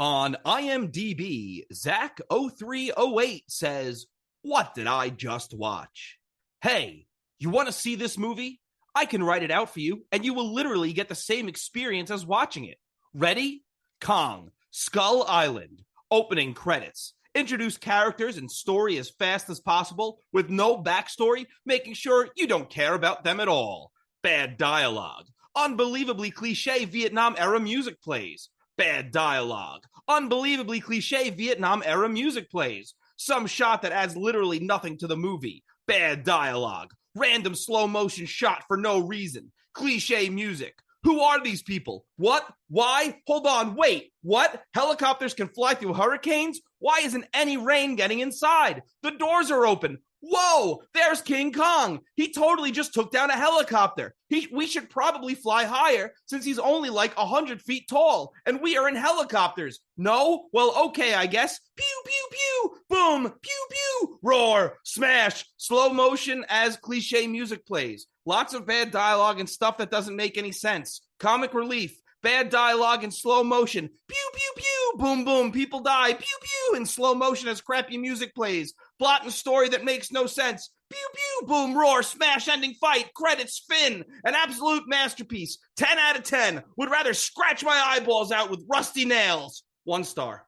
On IMDb, Zach0308 says, "What did I just watch? Hey, you want to see this movie? I can write it out for you, and you will literally get the same experience as watching it. Ready? Kong, Skull Island, opening credits. Introduce characters and story as fast as possible, with no backstory, making sure you don't care about them at all. Bad dialogue. Unbelievably cliche Vietnam-era music plays. Bad dialogue. Unbelievably cliche Vietnam-era music plays. Some shot that adds literally nothing to the movie. Bad dialogue. Random slow-motion shot for no reason. Cliche music. Who are these people? What? Why? Hold on, wait. What? Helicopters can fly through hurricanes? Why isn't any rain getting inside? The doors are open. Whoa, there's King Kong. He totally just took down a helicopter. We should probably fly higher since he's only like 100 feet tall, and we are in helicopters. No? Well, okay, I guess. Pew, pew, pew. Boom, pew, pew. Roar, smash, slow motion as cliche music plays. Lots of bad dialogue and stuff that doesn't make any sense. Comic relief. Bad dialogue in slow motion. Pew, pew, pew. Boom, boom. People die. Pew, pew. In slow motion as crappy music plays. Plot and story that makes no sense. Pew, pew. Boom, roar. Smash, ending fight. Credits, fin. An absolute masterpiece. 10 out of 10. Would rather scratch my eyeballs out with rusty nails. 1 star.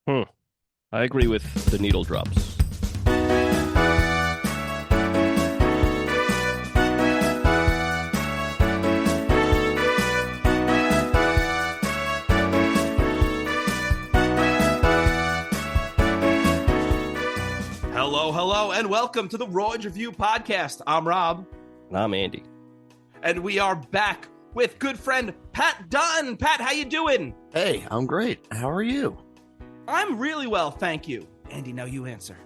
I agree with the needle drops. Hello, and welcome to the Royds Review Podcast. I'm Rob. And I'm Andy. And we are back with good friend Pat Dunn. Pat, how you doing? Hey, I'm great. How are you? I'm really well, thank you. Andy, now you answer.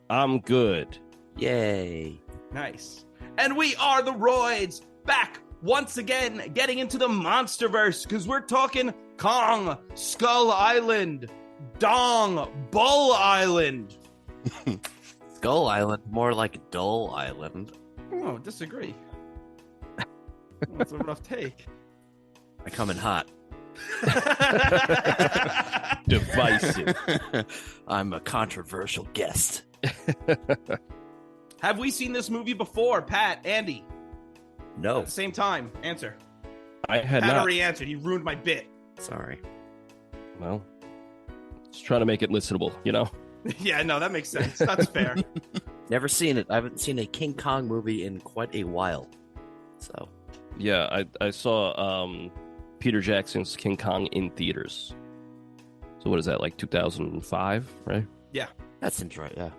I'm good. Yay. Nice. And we are the Royds, back once again, getting into the Monsterverse, because we're talking Kong, Skull Island, Dong, Bull Island. Skull Island, more like Dull Island. Oh, disagree. That's a rough take. I come in hot. Divisive. I'm a controversial guest. Have we seen this movie before, Pat, Andy? No. At the same time, answer. I had Pat not. already answered. He ruined my bit. Sorry. Well, just trying to make it listenable, you know? Yeah, no, that makes sense. That's fair. Never seen it. I haven't seen a King Kong movie in quite a while. So. Yeah, I saw Peter Jackson's King Kong in theaters. So what is that, like 2005, right? Yeah. That seems right, yeah.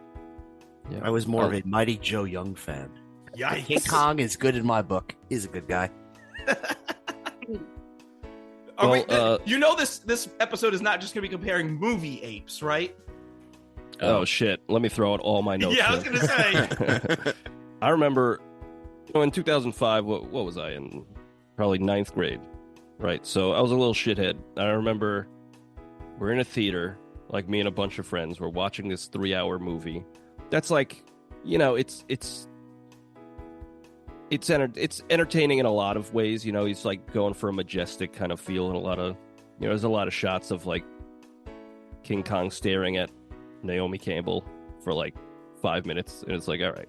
Yeah. I was more of a Mighty Joe Young fan. Yikes. King Kong is good in my book. He's a good guy. You know this episode is not just going to be comparing movie apes, right? Oh, shit. Let me throw out all my notes. Yeah, I was going to say. I remember in 2005, what was I in? Probably 9th grade, right? So I was a little shithead. I remember we're in a theater, like me and a bunch of friends. We're watching this 3-hour movie. That's like, you know, it's entertaining in a lot of ways. You know, he's like going for a majestic kind of feel, and a lot of, you know, there's a lot of shots of like King Kong staring at Naomi Campbell for like 5 minutes, and it's like, all right,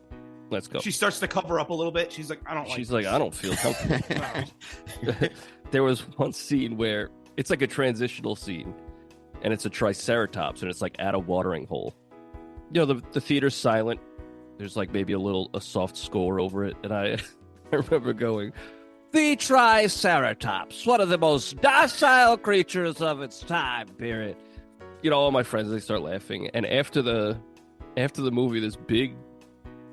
let's go. She starts to cover up a little bit. She's like, I don't feel comfortable. There was one scene where it's like a transitional scene, and it's a triceratops, and it's like at a watering hole. You know, the theater's silent. There's like maybe a soft score over it, and I remember going, "The triceratops, one of the most docile creatures of its time period." You know, all my friends, they start laughing, and after the movie, this big,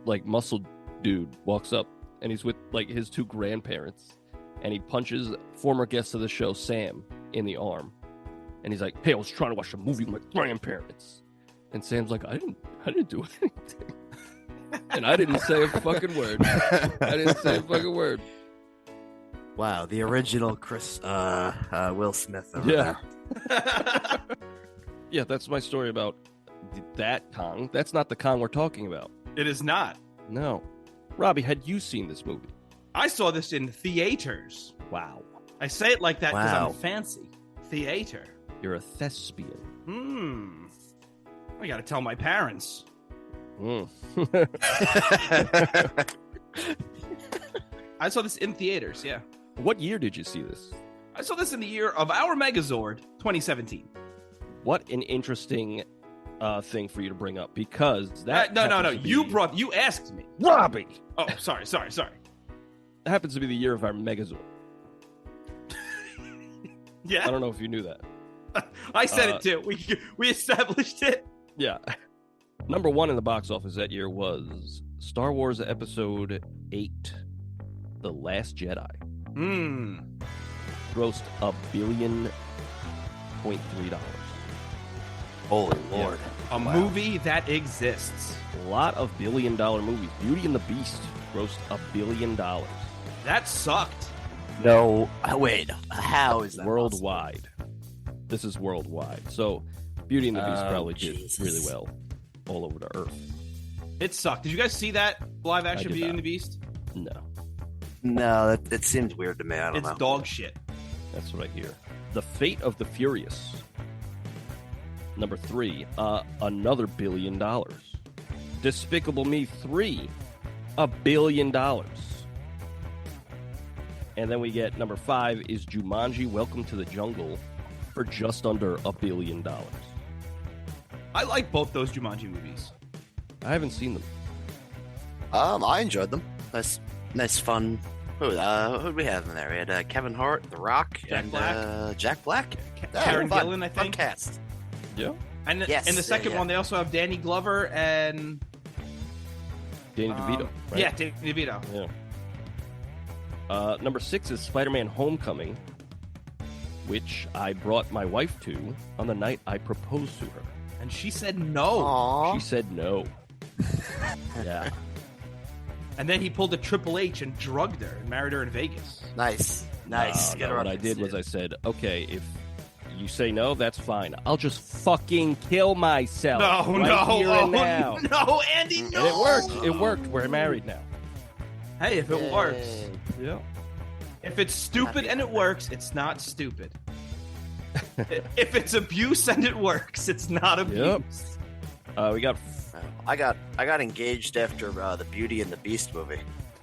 like, muscle dude walks up, and he's with like his 2 grandparents, and he punches former guest of the show Sam in the arm, and he's like, "Hey, I was trying to watch a movie with my grandparents," and Sam's like, "I didn't do anything." And I didn't say a fucking word. Wow, the original Chris Will Smith over there. Yeah, that's my story about that Kong. That's not the Kong we're talking about. It is not. No. Robbie, had you seen this movie? I saw this in theaters. Wow. I say it like that because Wow. I'm fancy. Theater. You're a thespian. I got to tell my parents. I saw this in theaters, yeah. What year did you see this? I saw this in the year of our Megazord, 2017. What an interesting thing for you to bring up, because that No. happens to be- You asked me. Robbie. Oh, sorry. That happens to be the year of our Megazord. Yeah, I don't know if you knew that. I said it too. We established it. Yeah. Number one in the box office that year was Star Wars Episode 8, The Last Jedi. Grossed $1.3 billion. Holy Lord. A movie that exists. A lot of billion-dollar movies. Beauty and the Beast grossed $1 billion. That sucked. No. Wait. How is that Worldwide. This is worldwide. So Beauty and the Beast probably Jesus. did really well all over the earth. It sucked. Did you guys see that live action did Beauty and not. the Beast? No, No, that seems weird to me. I don't It's know. dog shit. that's what I hear. The Fate of the Furious. Number 3, another $1 billion. Despicable Me 3, $1 billion. And then we get number 5 is Jumanji: Welcome to the Jungle for just under $1 billion. I like both those Jumanji movies. I haven't seen them. I enjoyed them. Nice, fun. Who did we have in there? We had Kevin Hart, The Rock, Jack and Black. Jack Black. Karen fun. Gillan, I Fun think. cast. Yeah. And Yes, in the second yeah. one, they also have Danny Glover and Danny DeVito, right? Yeah, Danny DeVito. Yeah. Number 6 is Spider-Man: Homecoming, which I brought my wife to on the night I proposed to her. And she said no. Aww. She said no. Yeah. And then he pulled a Triple H and drugged her and married her in Vegas. Nice. Get No, her what up I and did see was it. I said, okay, if you say no, that's fine. I'll just fucking kill myself. No, right no, here oh, and now. no, Andy, no. And it worked. It worked. We're married now. Hey, if it works. Yeah. If it's stupid and it works, it's not stupid. If it's abuse and it works, it's not abuse. We got. I got engaged after the Beauty and the Beast movie.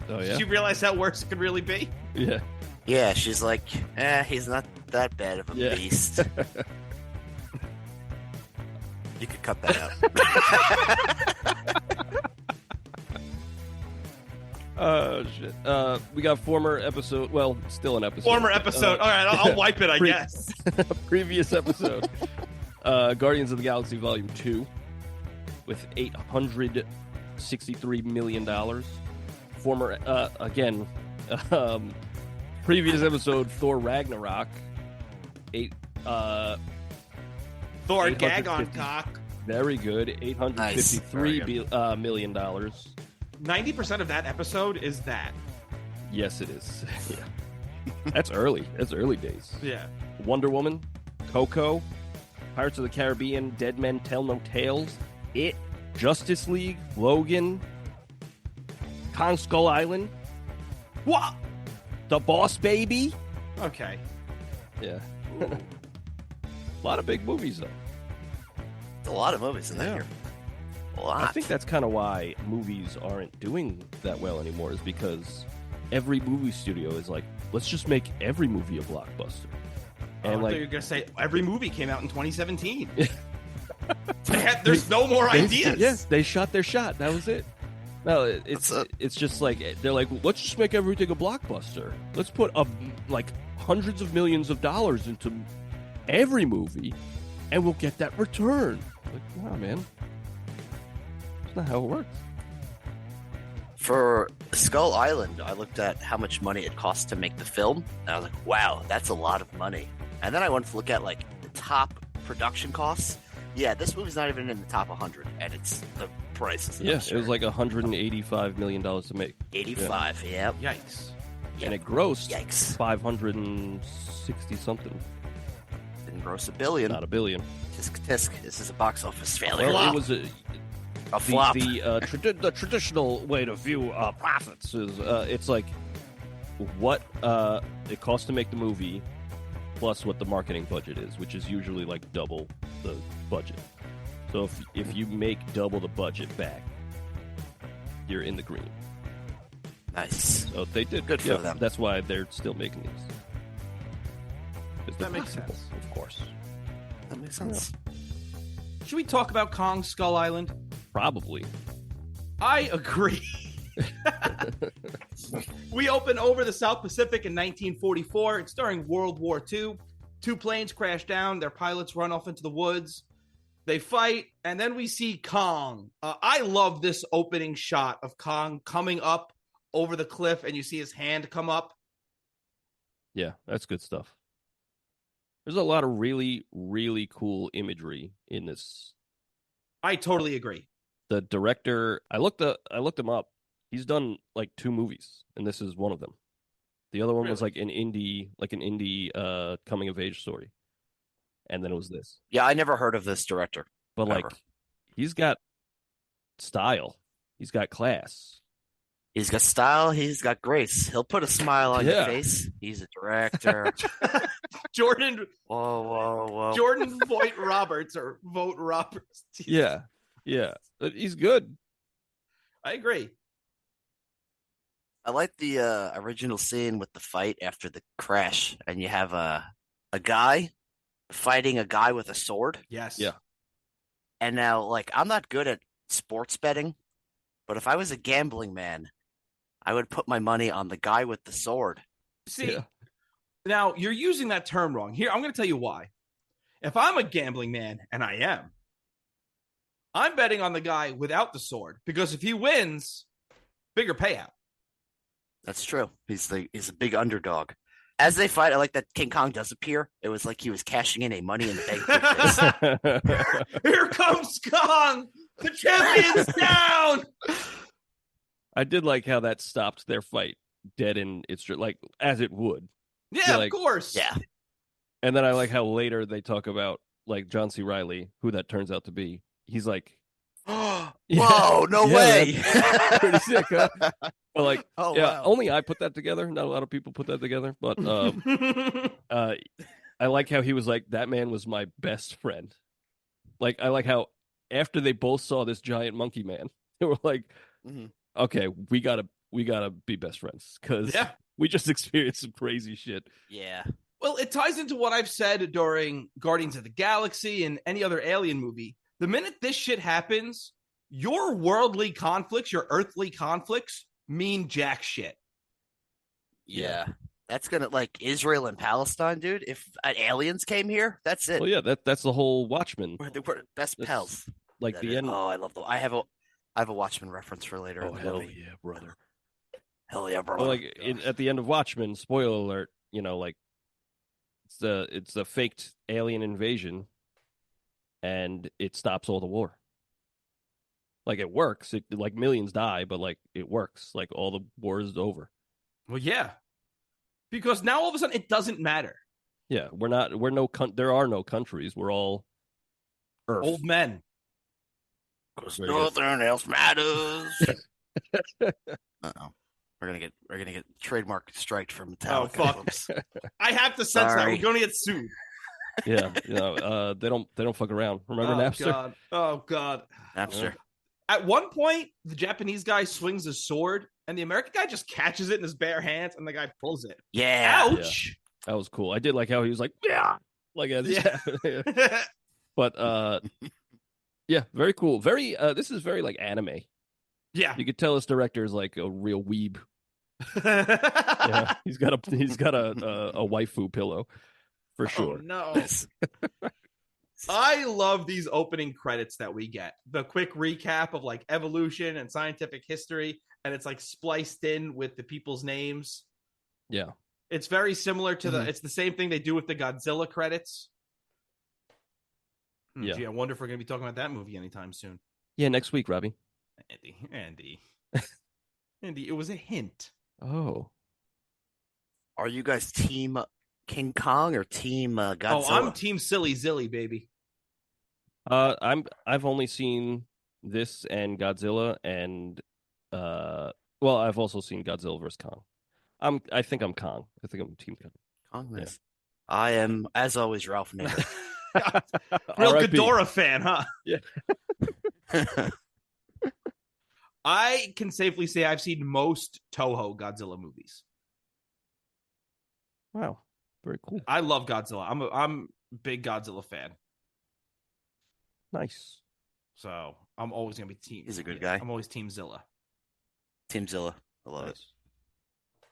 Oh yeah. Did you realize how worse it could really be? Yeah. Yeah, she's like, he's not that bad of a Yeah. beast. You could cut that out. Oh shit. We got former episode. Well, still an episode. Former episode. All right, I'll wipe it, I guess. Previous episode. Guardians of the Galaxy Volume 2 with $863 million. Former, again, previous episode, Thor Ragnarok. Thor, 850 gag on cock. Very good. $853 million. 90% of that episode is that. Yes, it is. Yeah. That's early. That's early days. Yeah. Wonder Woman, Coco, Pirates of the Caribbean, Dead Men Tell No Tales, It, Justice League, Logan, Kong Skull Island, What? The Boss Baby. Okay. Yeah. A lot of big movies, though. It's a lot of movies in that Yeah. year. A lot. I think that's kind of why movies aren't doing that well anymore, is because every movie studio is like, let's just make every movie a blockbuster. And I thought like, you were going to say every movie came out in 2017. There's no more ideas. Yes, they shot their shot. That was it. No, it's just like they're like, let's just make everything a blockbuster. Let's put like hundreds of millions of dollars into every movie, and we'll get that return. Like, wow, man, that's not how it works. For Skull Island, I looked at how much money it cost to make the film, and I was like, wow, that's a lot of money. And then I went to look at like the top production costs. Yeah, this movie's not even in the top 100, and it's the price is Yeah, it was like $185 million to make, 85. Yep. Yikes. and it grossed Yikes. 560 something, Didn't gross $1 billion. not $1 billion. Tisk tisk. This is a box office failure. Well, it was a flop. the traditional way to view profits is it's like what it costs to make the movie plus what the marketing budget is, which is usually like double the budget. So if you make double the budget back, you're in the green. Nice. So they did Good for them. That's why they're still making these. That makes sense. Of course. That makes sense. Should we talk about Kong Skull Island? Probably. I agree. We open over the South Pacific in 1944. It's during World War II. 2 planes crash down. Their pilots run off into the woods. They fight, and then we see Kong. I love this opening shot of Kong coming up over the cliff, and you see his hand come up. Yeah, that's good stuff. There's a lot of really, really cool imagery in this. I totally agree. The director, I looked him up. He's done like 2 movies, and this is one of them. The other one was like an indie coming of age story, and then it was this. Yeah, I never heard of this director. But ever. like, he's got style. He's got class. He's got style. He's got grace. He'll put a smile on your face. He's a director. Jordan. Whoa. Jordan Vogt-Roberts or Vogt-Roberts. Yeah. He's good. I agree. I like the original scene with the fight after the crash, and you have a guy fighting a guy with a sword. Yes. Yeah. And now, like, I'm not good at sports betting, but if I was a gambling man, I would put my money on the guy with the sword. See, now you're using that term wrong. Here, I'm going to tell you why. If I'm a gambling man, and I am, I'm betting on the guy without the sword, because if he wins, bigger payout. That's true. He's a big underdog. As they fight, I like that King Kong does appear. It was like he was cashing in a Money in the Bank briefcase. Here comes Kong! The champion's down! I did like how that stopped their fight dead in its like as it would. Yeah, like, of course. Yeah. And then I like how later they talk about like John C. Reilly, who that turns out to be. He's like, whoa, no way. That's pretty sick, huh? But like, wow. only I put that together. Not a lot of people put that together. But I like how he was like, that man was my best friend. Like, I like how after they both saw this giant monkey man, they were like, okay, we gotta be best friends because we just experienced some crazy shit. Yeah. Well, it ties into what I've said during Guardians of the Galaxy and any other alien movie. The minute this shit happens, your worldly conflicts, your earthly conflicts mean jack shit. Yeah. That's gonna like Israel and Palestine, dude. If aliens came here, that's it. Well, yeah, that's the whole Watchmen. We're best pals. Like That the is- end. Oh, I love the. I have a Watchmen reference for later. Oh, in the hell movie. yeah, brother. Hell yeah, brother. Well, like at the end of Watchmen, spoiler alert, like it's a faked alien invasion, and it stops all the war. Like it works. It like millions die, but like it works. Like all the war is over. Well, yeah. Because now all of a sudden it doesn't matter. Yeah, there are no countries. We're all Earth. Old men. Because nothing else matters. Uh-oh. We're gonna get trademark striked from Metallica. Oh, fuck. I have to censor that. We're gonna get sued. Yeah, they don't fuck around. Remember Napster? God. Oh god. Napster. At one point, the Japanese guy swings his sword, and the American guy just catches it in his bare hands, and the guy pulls it. Yeah. Ouch. That was cool. I did like how he was like, yeah, like as Yeah. But yeah, very cool. Very this is very like anime. Yeah. You could tell this director is like a real weeb. Yeah, he's got a waifu pillow for sure. Oh, no. I love these opening credits that we get. The quick recap of like evolution and scientific history, and it's like spliced in with the people's names. Yeah. It's very similar to it's the same thing they do with the Godzilla credits. Yeah. Gee, I wonder if we're going to be talking about that movie anytime soon. Yeah, next week, Robbie. Andy, it was a hint. Oh. Are you guys team King Kong or team Godzilla? Oh, I'm team Silly Zilly, baby. I've only seen this and Godzilla and well, I've also seen Godzilla vs. Kong. I think I'm Kong. I think I'm Team Kong. Oh, nice. Yeah. I am, as always, Ralph Nader. Real Ghidorah fan, huh? Yeah. I can safely say I've seen most Toho Godzilla movies. Wow, very cool. I love Godzilla. I'm a big Godzilla fan. Nice. So I'm always gonna be team. He's a good guy. I'm always Team Zilla. Team Zilla. I love it.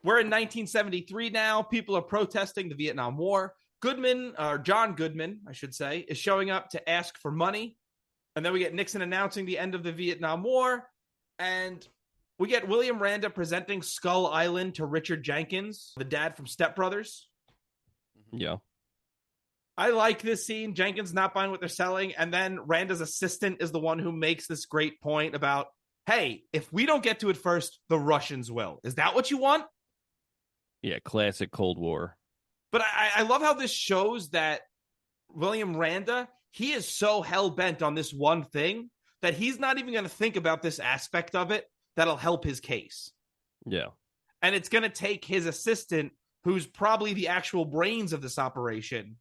We're in 1973 now. People are protesting the Vietnam War. Goodman, or John Goodman, I should say, is showing up to ask for money. And then we get Nixon announcing the end of the Vietnam War. And we get William Randa presenting Skull Island to Richard Jenkins, the dad from Step Brothers. Yeah. I like this scene. Jenkins not buying what they're selling. And then Randa's assistant is the one who makes this great point about, hey, if we don't get to it first, the Russians will. Is that what you want? Yeah, classic Cold War. But I love how this shows that William Randa, he is so hell-bent on this one thing that he's not even going to think about this aspect of it that'll help his case. Yeah. And it's going to take his assistant, who's probably the actual brains of this operation,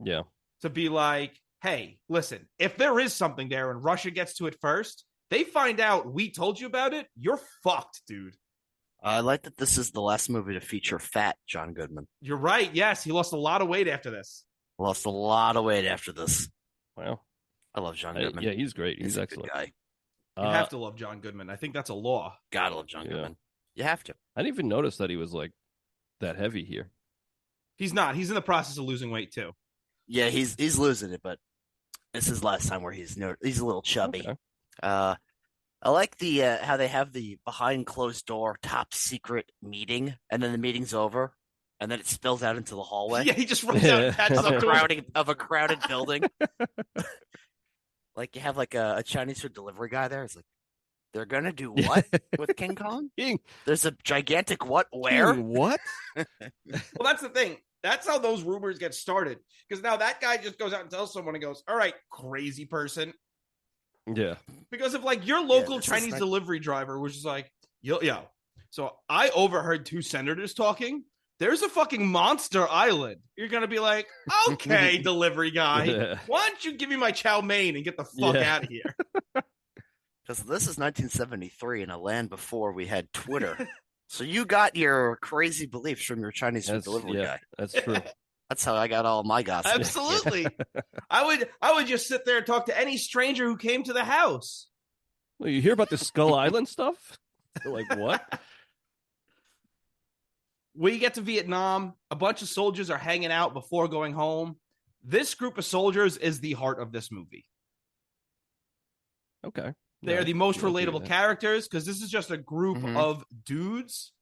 yeah, to be like, hey, listen, if there is something there and Russia gets to it first, they find out we told you about it, you're fucked, dude. I like that this is the last movie to feature fat John Goodman. You're right. Yes, he lost a lot of weight after this. Lost a lot of weight after this. Wow. I love John Goodman. Yeah, he's great. He's a excellent. Good guy. You have to love John Goodman. I think that's a law. Gotta love John Goodman. You have to. I didn't even notice that he was like that heavy here. He's not. He's in the process of losing weight too. Yeah, he's losing it, but this is last time where he's a little chubby. Okay. I like the how they have the behind closed door top secret meeting, and then the meeting's over, and then it spills out into the hallway. Yeah, he just runs out and catches up to a crowded building. Like you have like a Chinese food delivery guy there. It's like, they're gonna do what with King Kong? There's a gigantic what? Where? What? Well, that's the thing. That's how those rumors get started. Because now that guy just goes out and tells someone and goes, all right, crazy person. Yeah. Because if like your local Chinese delivery driver was just like, yo, so I overheard two senators talking. There's a fucking monster island. You're going to be like, okay, delivery guy, why don't you give me my chow mein and get the fuck out of here? Because this is 1973 in a land before we had Twitter. So you got your crazy beliefs from your Chinese food delivery guy. That's true. That's how I got all my gossip. Absolutely. I would just sit there and talk to any stranger who came to the house. Well, you hear about the Skull Island stuff? They're like, what? We get to Vietnam. A bunch of soldiers are hanging out before going home. This group of soldiers is the heart of this movie. Okay. They are the most relatable characters because this is just a group of dudes.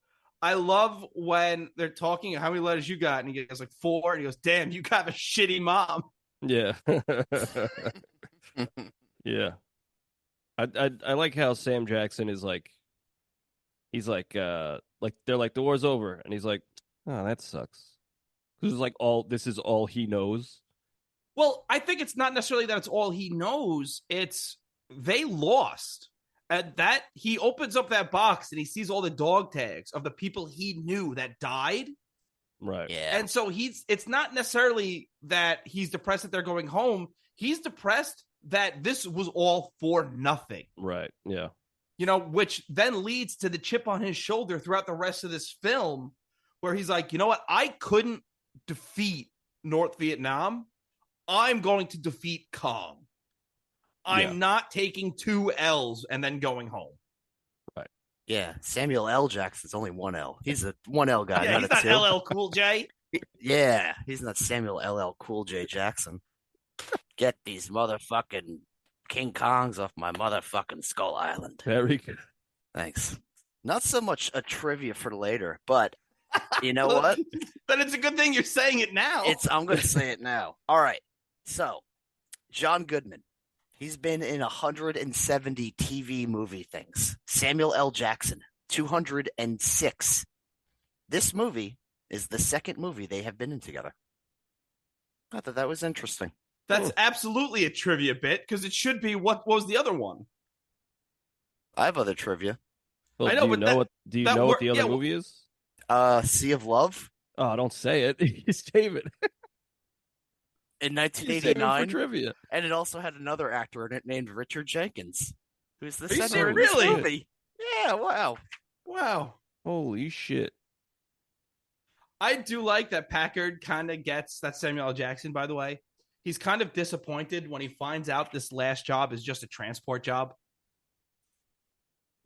I love when they're talking, how many letters you got? And he goes like 4. And he goes, damn, you got a shitty mom. Yeah. Yeah. I like how Sam Jackson is like, he's like they're like, the war's over. And he's like, oh, that sucks. This is like this is all he knows. Well, I think it's not necessarily that it's all he knows. It's they lost. And that he opens up that box and he sees all the dog tags of the people he knew that died. Right. Yeah. And so it's not necessarily that he's depressed that they're going home. He's depressed that this was all for nothing. Right. Yeah. You know, which then leads to the chip on his shoulder throughout the rest of this film, where he's like, you know what? I couldn't defeat North Vietnam. I'm going to defeat Kong. I'm not taking 2 L's and then going home. Right. Yeah. Samuel L. Jackson's only 1 L. He's a 1 L guy. Yeah, he's not LL Cool J. Yeah. He's not Samuel LL Cool J Jackson. Get these motherfucking King Kongs off my motherfucking Skull Island. Very good. Thanks. Not so much a trivia for later, but you know what? Then it's a good thing you're saying it now. I'm going to say it now. All right. So, John Goodman. He's been in 170 TV movie things. Samuel L. Jackson, 206. This movie is the second movie they have been in together. I thought that was interesting. That's absolutely a trivia bit, because it should be what was the other one? I have other trivia. Well, I know, but do you know what the other movie is? Sea of Love Oh, don't say it. You save it. in You save it for 1989, trivia. and it also had another actor in it named Richard Jenkins, who's the Are you center in serious? this Really? movie. Yeah, wow. Wow. Holy shit. I do like that Packard kind of gets that Samuel L. Jackson, by the way. He's kind of disappointed when he finds out this last job is just a transport job.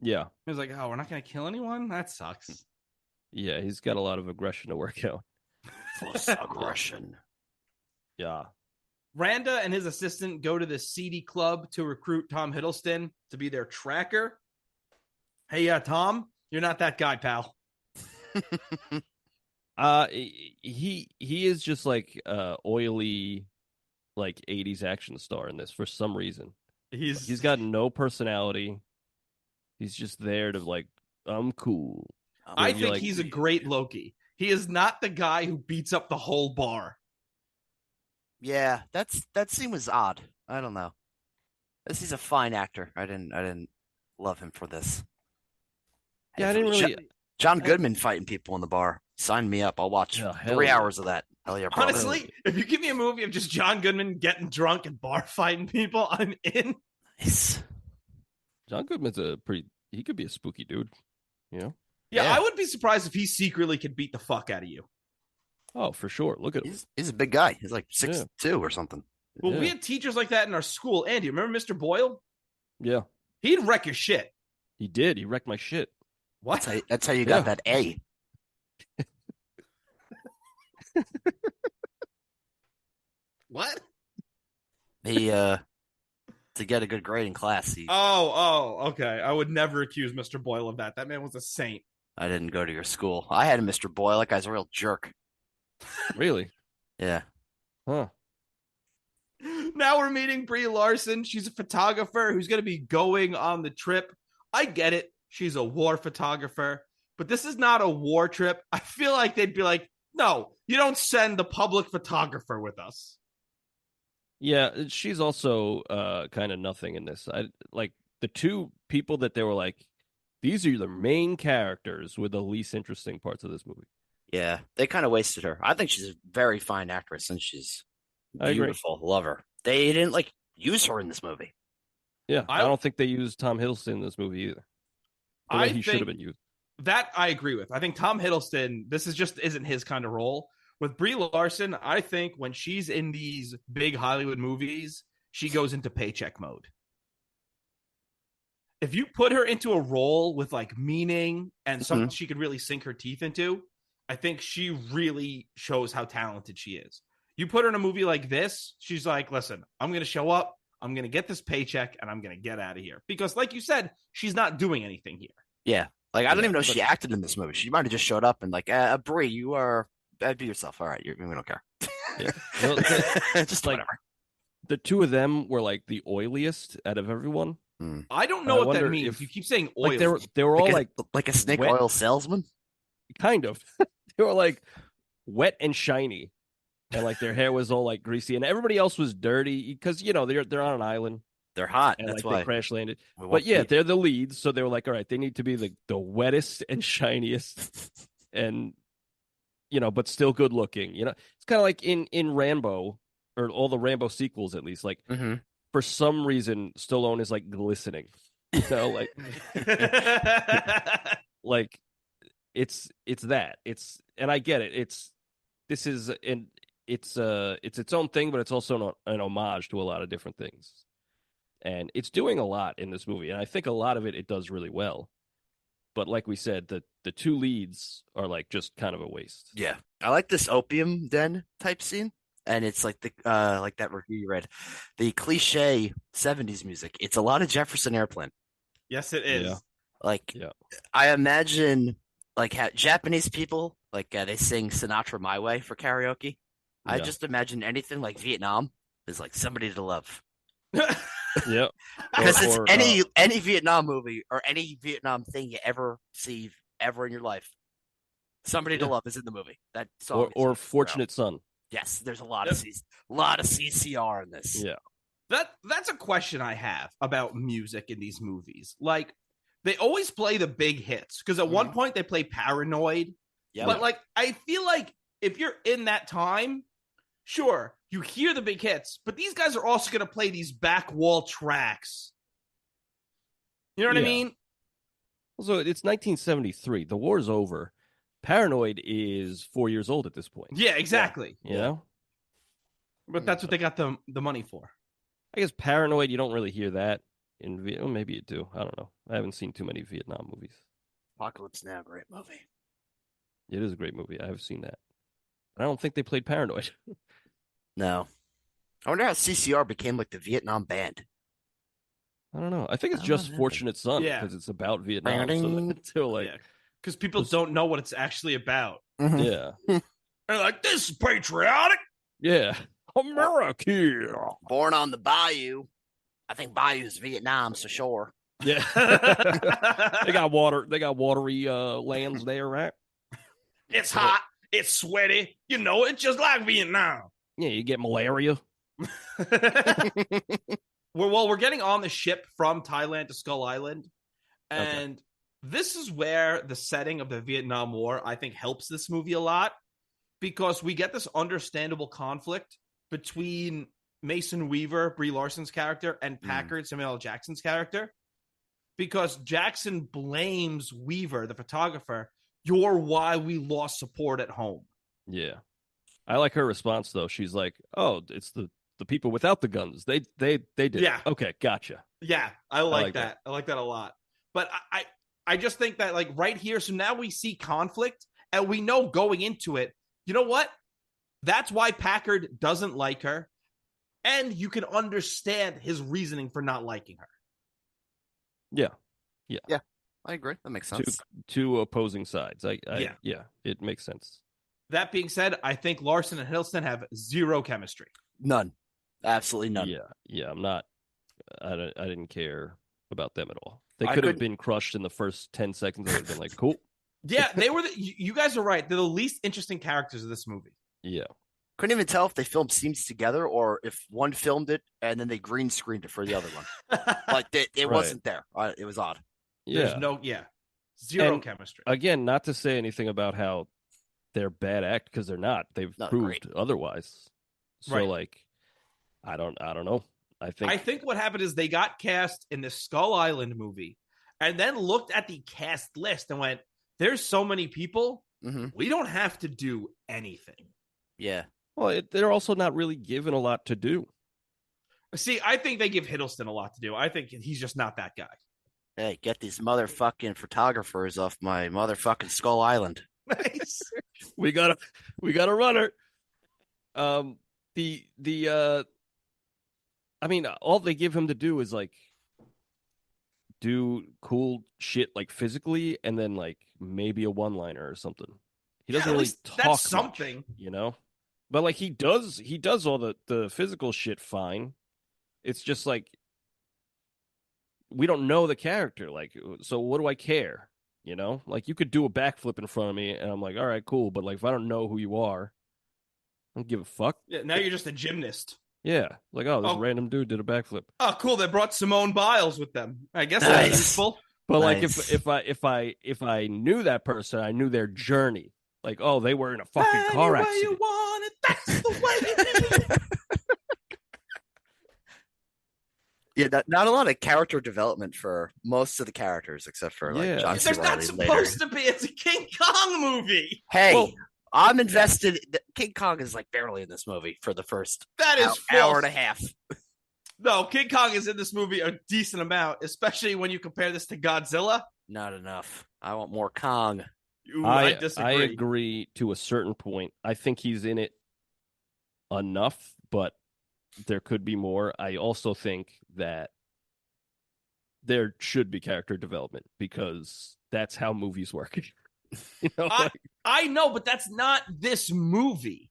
Yeah. He's like, oh, we're not going to kill anyone? That sucks. Yeah, he's got a lot of aggression to work out. Plus aggression. Yeah. Randa and his assistant go to the seedy club to recruit Tom Hiddleston to be their tracker. Hey, Tom, you're not that guy, pal. He is just like oily, like 80s action star in this for some reason. He's got no personality. He's just there to like, I'm cool. I think he's a great Loki. He is not the guy who beats up the whole bar. Yeah, that scene was odd. I don't know. He's a fine actor. I didn't love him for this. Yeah, I didn't really. John Goodman fighting people in the bar. Sign me up. I'll watch 3 hours of that. Hell yeah, brother. Honestly, if you give me a movie of just John Goodman getting drunk and bar fighting people, I'm in. Nice. John Goodman's he could be a spooky dude, you know? Yeah, I would be surprised if he secretly could beat the fuck out of you. Oh, for sure. Look at him. He's a big guy. He's like 6'2" or something. Well, we had teachers like that in our school. Andy, remember Mr. Boyle? Yeah. He'd wreck your shit. He did. He wrecked my shit. What? That's how you got that A. What? He to get a good grade in class. Okay. I would never accuse Mr. Boyle of that. That man was a saint. I didn't go to your school. I had a Mr. Boyle. That guy's a real jerk. Really? Yeah. Huh. Now we're meeting Brie Larson. She's a photographer who's going to be going on the trip. I get it. She's a war photographer, but this is not a war trip. I feel like they'd be like, no, you don't send the public photographer with us. Yeah, she's also kind of nothing in this. I like the two people that they were like, these are the main characters with the least interesting parts of this movie. Yeah, they kind of wasted her. I think she's a very fine actress and she's beautiful. Love her. They didn't like use her in this movie. Yeah, I don't think they used Tom Hiddleston in this movie either. I think he should have been used. That I agree with. I think Tom Hiddleston, this isn't his kind of role. With Brie Larson, I think when she's in these big Hollywood movies, she goes into paycheck mode. If you put her into a role with like meaning and something she could really sink her teeth into, I think she really shows how talented she is. You put her in a movie like this, she's like, listen, I'm going to show up, I'm going to get this paycheck, and I'm going to get out of here. Because like you said, she's not doing anything here. Yeah. Like, I don't even know if she acted in this movie. She might have just showed up and like, Brie, you are, be yourself. All right, we don't care. Yeah. Well, just like whatever. The two of them were like the oiliest out of everyone. I don't know what that means. You keep saying oil. Like they were all like a snake wet, oil salesman. Kind of. They were like wet and shiny, and like their hair was all like greasy, and everybody else was dirty because they're on an island. They're hot. And that's like why they crash landed. But yeah, they're the leads, so they were like, all right, they need to be the wettest and shiniest, and but still good looking. It's kind of like in Rambo or all the Rambo sequels, at least. Like for some reason, Stallone is like glistening. Like like it's that. And I get it. It's its own thing, but it's also an homage to a lot of different things. And it's doing a lot in this movie, and I think a lot of it does really well. But like we said, the two leads are like just kind of a waste. Yeah, I like this opium den type scene, and it's like the like that review you read, the cliche '70s music. It's a lot of Jefferson Airplane. Yes, it is. Yeah. Like, I imagine like how Japanese people like they sing Sinatra "My Way" for karaoke. I just imagine anything like Vietnam is like Somebody to Love. Yeah, because it's any Vietnam movie or any Vietnam thing you ever see ever in your life, Somebody to Love is in the movie. That song or Fortunate Son. Yes, there's a lot of CCR in this. Yeah, that's a question I have about music in these movies. Like, they always play the big hits because at one point they play Paranoid. Yep. But like, I feel like if you're in that time, sure, you hear the big hits, but these guys are also going to play these back wall tracks. You know what I mean? So it's 1973. The war's over. Paranoid is 4 years old at this point. Yeah, exactly. You know? But that's what they got the money for. I guess Paranoid, you don't really hear that in Vietnam. Maybe you do. I don't know. I haven't seen too many Vietnam movies. Apocalypse Now, great movie. It is a great movie. I have seen that. I don't think they played Paranoid. No. I wonder how CCR became like the Vietnam band. I don't know. I think it's just Fortunate Son because it's about Vietnam. Because people don't know what it's actually about. Yeah. They're like, this is patriotic. Yeah. America. Born on the Bayou. I think Bayou's Vietnam, so sure. Yeah. They got watery lands there, right? It's hot. It's sweaty. You know, it's just like Vietnam. Yeah, you get malaria. We're getting on the ship from Thailand to Skull Island. And this is where the setting of the Vietnam War, I think, helps this movie a lot. Because we get this understandable conflict between Mason Weaver, Brie Larson's character, and Packard, Samuel L. Jackson's character. Because Jackson blames Weaver, the photographer, you're why we lost support at home. Yeah. I like her response, though. She's like, oh, it's the people without the guns. They did it. Okay, gotcha. Yeah, I like that. I like that a lot. But I just think that, like, right here, so now we see conflict, and we know going into it, you know what? That's why Packard doesn't like her, and you can understand his reasoning for not liking her. Yeah. I agree. That makes sense. Two opposing sides. Yeah, it makes sense. That being said, I think Larson and Hiddleston have zero chemistry. None. Absolutely none. Yeah. I'm not. I didn't care about them at all. They could have been crushed in the first 10 seconds. I would have been like, cool. Yeah, they were. You guys are right. They're the least interesting characters of this movie. Yeah. Couldn't even tell if they filmed scenes together or if one filmed it and then they green screened it for the other one. Like it wasn't there. It was odd. Yeah. There's zero chemistry. Again, not to say anything about how they're bad act because they're not. They've proved otherwise. So like, I don't know. I think what happened is they got cast in the Skull Island movie and then looked at the cast list and went, there's so many people. We don't have to do anything. Yeah. Well, they're also not really given a lot to do. See, I think they give Hiddleston a lot to do. I think he's just not that guy. Hey, get these motherfucking photographers off my motherfucking Skull Island. Nice. we got a runner. I mean, all they give him to do is like do cool shit like physically, and then like maybe a one-liner or something. He doesn't really talk. That's something, much, you know. But like he does all the physical shit fine. It's just like we don't know the character. Like, so what do I care? You know, like you could do a backflip in front of me, and I'm like, all right, cool. But like, if I don't know who you are, I don't give a fuck. Yeah, now you're just a gymnast. Yeah, like, oh, this random dude did a backflip. Oh, cool. They brought Simone Biles with them. I guess that's useful. But like, if I knew that person, I knew their journey. Like, oh, they were in a fucking car accident. You want it, that's the way you do it. Yeah, not a lot of character development for most of the characters, except for like John C. There's not supposed to be. It's a King Kong movie. Hey, I'm invested. King Kong is like barely in this movie for the first hour and a half. No, King Kong is in this movie a decent amount, especially when you compare this to Godzilla. Not enough. I want more Kong. Ooh, I disagree. I agree to a certain point. I think he's in it enough, but there could be more. I also think that there should be character development because that's how movies work. You know, I know, but that's not this movie.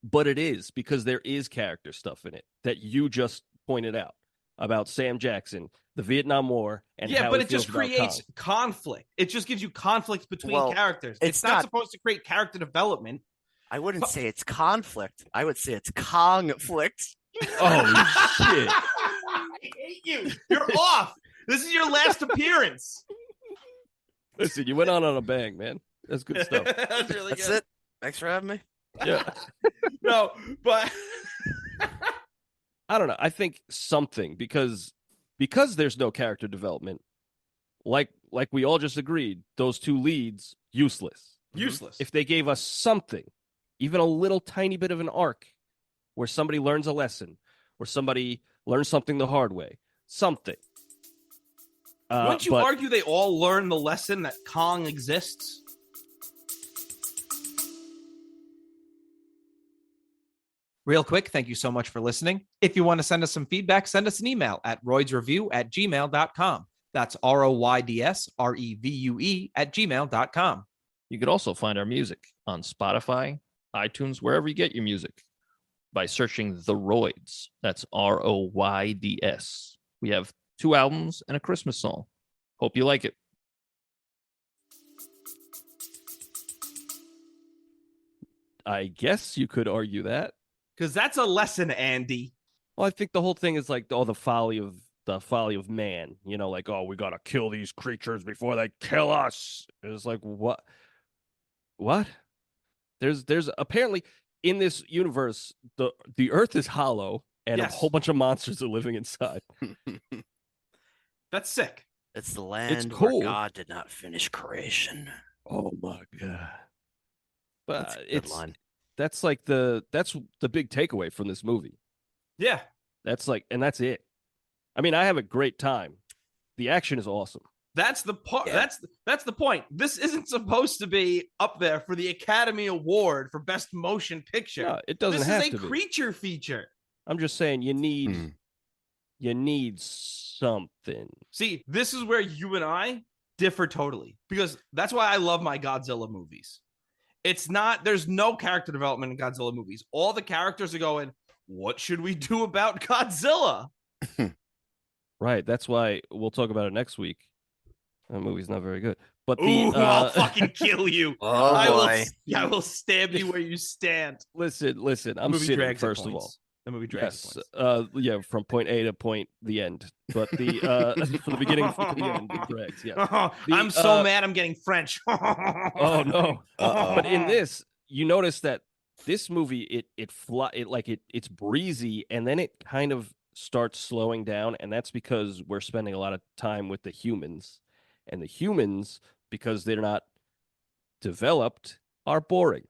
But it is, because there is character stuff in it that you just pointed out about Sam Jackson, the Vietnam War, and how but it just creates conflict. It just gives you conflict between characters. It's not supposed to create character development. I wouldn't say it's conflict. I would say it's Kong-flict. Oh, shit. I hate you. You're off. This is your last appearance. Listen, you went on a bang, man. That's good stuff. That's really That's good. it. Thanks for having me. Yeah. No, but I don't know. I think something because there's no character development. Like we all just agreed, those two leads useless. useless. If they gave us something, even a little tiny bit of an arc where somebody learns a lesson, or somebody learns something the hard way, something. Wouldn't you argue they all learn the lesson that Kong exists? Real quick, thank you so much for listening. If you want to send us some feedback, send us an email at roydsreview@gmail.com. That's ROYDSREVUE@gmail.com. You could also find our music on Spotify, iTunes, wherever you get your music by searching The Royds. That's ROYDS. We have 2 albums and a Christmas song. Hope you like it. I guess you could argue that. Because that's a lesson, Andy. Well, I think the whole thing is like the folly of man. You know, like, oh, we gotta kill these creatures before they kill us. It's like, what? There's apparently in this universe the Earth is hollow and Yes. a whole bunch of monsters are living inside. That's sick. It's the land cool. where God did not finish creation. Oh my god! But That's a good line. that's the big takeaway from this movie. Yeah. That's it. I mean, I have a great time. The action is awesome. That's the part. Yeah. That's the point. This isn't supposed to be up there for the Academy Award for Best Motion Picture. No, it doesn't this have is to a be. creature feature. I'm just saying you need something. See, this is where you and I differ totally, because that's why I love my Godzilla movies. There's no character development in Godzilla movies. All the characters are going, what should we do about Godzilla? Right. That's why we'll talk about it next week. That movie's not very good. But Ooh, I'll fucking kill you. Oh, boy. I will stab you where you stand. listen. I'm Movie sitting drags at first of all. points. The movie drags. Yes. at points. Yeah, from point A to point the end. But the from the beginning to the end, it drags. Yeah. I'm so mad. I'm getting French. Oh no. Uh-oh. But in this, you notice that this movie it's breezy, and then it kind of starts slowing down, and that's because we're spending a lot of time with the humans, and the humans, because they're not developed, are boring.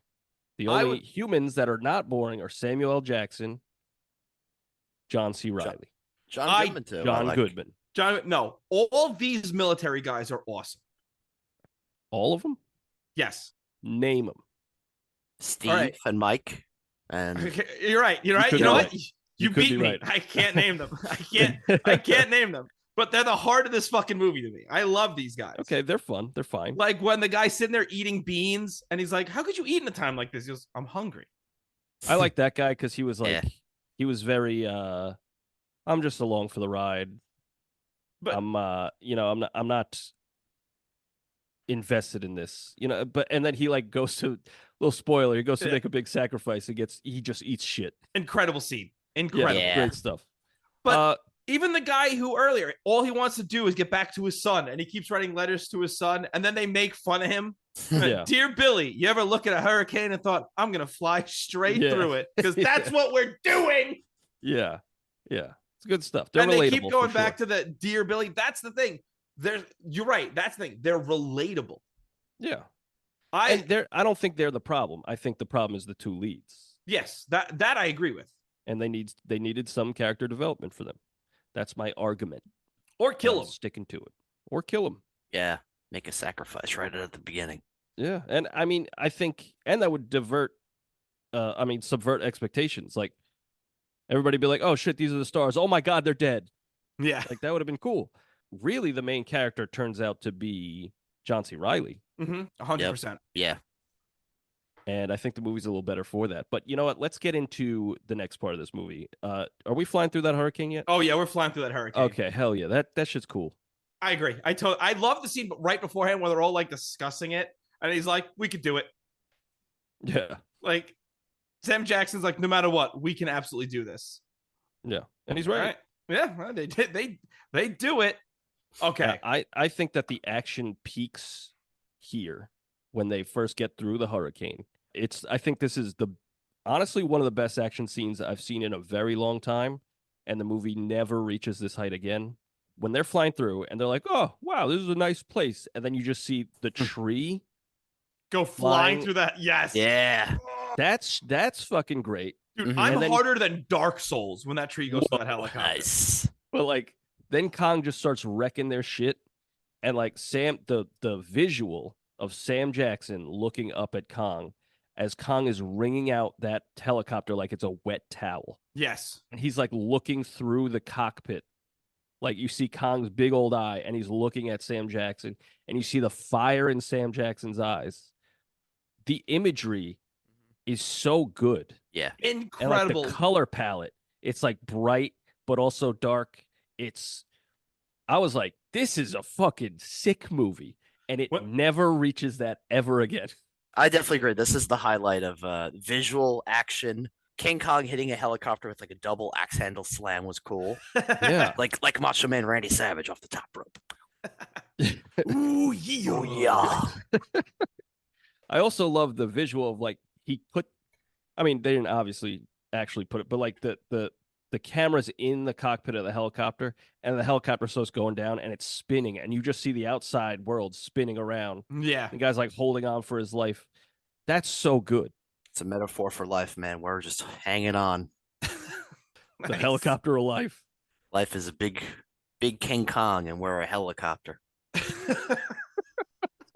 The only humans that are not boring are Samuel L. Jackson, John C. Reilly, John Goodman, too. John Goodman. No, all these military guys are awesome. All of them? Yes. Name them. Steve All right. and Mike. And You're right. You're right. could You know be what? right. You could beat be me. right. I can't name them. I can't name them. But they're the heart of this fucking movie to me. I love these guys. Okay, they're fun. They're fine. Like when the guy's sitting there eating beans and he's like, how could you eat in a time like this? He goes, I'm hungry. I like that guy because he was like, Yeah. he was very, I'm just along for the ride. But- I'm not invested in this, and then he like goes to, little spoiler, he goes to Yeah. make a big sacrifice and he just eats shit. Incredible scene. Incredible. Yeah. Great stuff. But even the guy who earlier, all he wants to do is get back to his son, and he keeps writing letters to his son, and then they make fun of him. Yeah. Dear Billy, you ever look at a hurricane and thought, I'm going to fly straight Yeah. through it? Because Yeah. that's what we're doing. Yeah. It's good stuff. They're And relatable. they keep going for back sure. to the Dear Billy. That's the thing. You're right. That's the thing. They're relatable. Yeah. I I don't think they're the problem. I think the problem is the two leads. Yes, that I agree with. And they needed some character development for them. That's my argument. Or kill I'm them. sticking to it. Or kill them. yeah, make a sacrifice right at the beginning. Yeah. And I mean, I think, and that would subvert expectations. Like, everybody be like, oh shit, these are the stars. Oh my God, they're dead. Yeah. Like, that would have been cool. Really, the main character turns out to be John C. Reilly. 100%. Yeah. And I think the movie's a little better for that. But you know what? Let's get into the next part of this movie. Are we flying through that hurricane yet? Oh yeah, we're flying through that hurricane. Okay, hell yeah. That shit's cool. I agree. I love the scene right beforehand where they're all like discussing it, and he's like, "We could do it." Yeah. Like Sam Jackson's like, "No matter what, we can absolutely do this." Yeah. And he's All right. right. Yeah, well, they do it. Okay. I think that the action peaks here when they first get through the hurricane. I think this is honestly one of the best action scenes I've seen in a very long time, and the movie never reaches this height again. When they're flying through and they're like, "Oh, wow, this is a nice place," and then you just see the tree Go flying through that. Yes. Yeah. That's fucking great. Dude, Mhm. I'm And then- harder than Dark Souls when that tree goes through that Whoa, helicopter. Nice. But like then Kong just starts wrecking their shit, and like the visual of Sam Jackson looking up at Kong as Kong is wringing out that helicopter like it's a wet towel. Yes. And he's like looking through the cockpit. Like you see Kong's big old eye and he's looking at Sam Jackson and you see the fire in Sam Jackson's eyes. The imagery is so good. Yeah. And Incredible. like the color palette, it's like bright but also dark. I was like, this is a fucking sick movie, and it never reaches that ever again. I definitely agree. This is the highlight of visual action. King Kong hitting a helicopter with like a double axe handle slam was cool. Yeah. like Macho Man Randy Savage off the top rope. Ooh, yeah. Oh yeah. I also love the visual of like they didn't obviously actually put it, but like the camera's in the cockpit of the helicopter and the helicopter starts going down and it's spinning and you just see the outside world spinning around. Yeah. The guy's like holding on for his life. That's so good. It's a metaphor for life, man. We're just hanging on. The helicopter of life. Life is a big King Kong, and we're a helicopter. This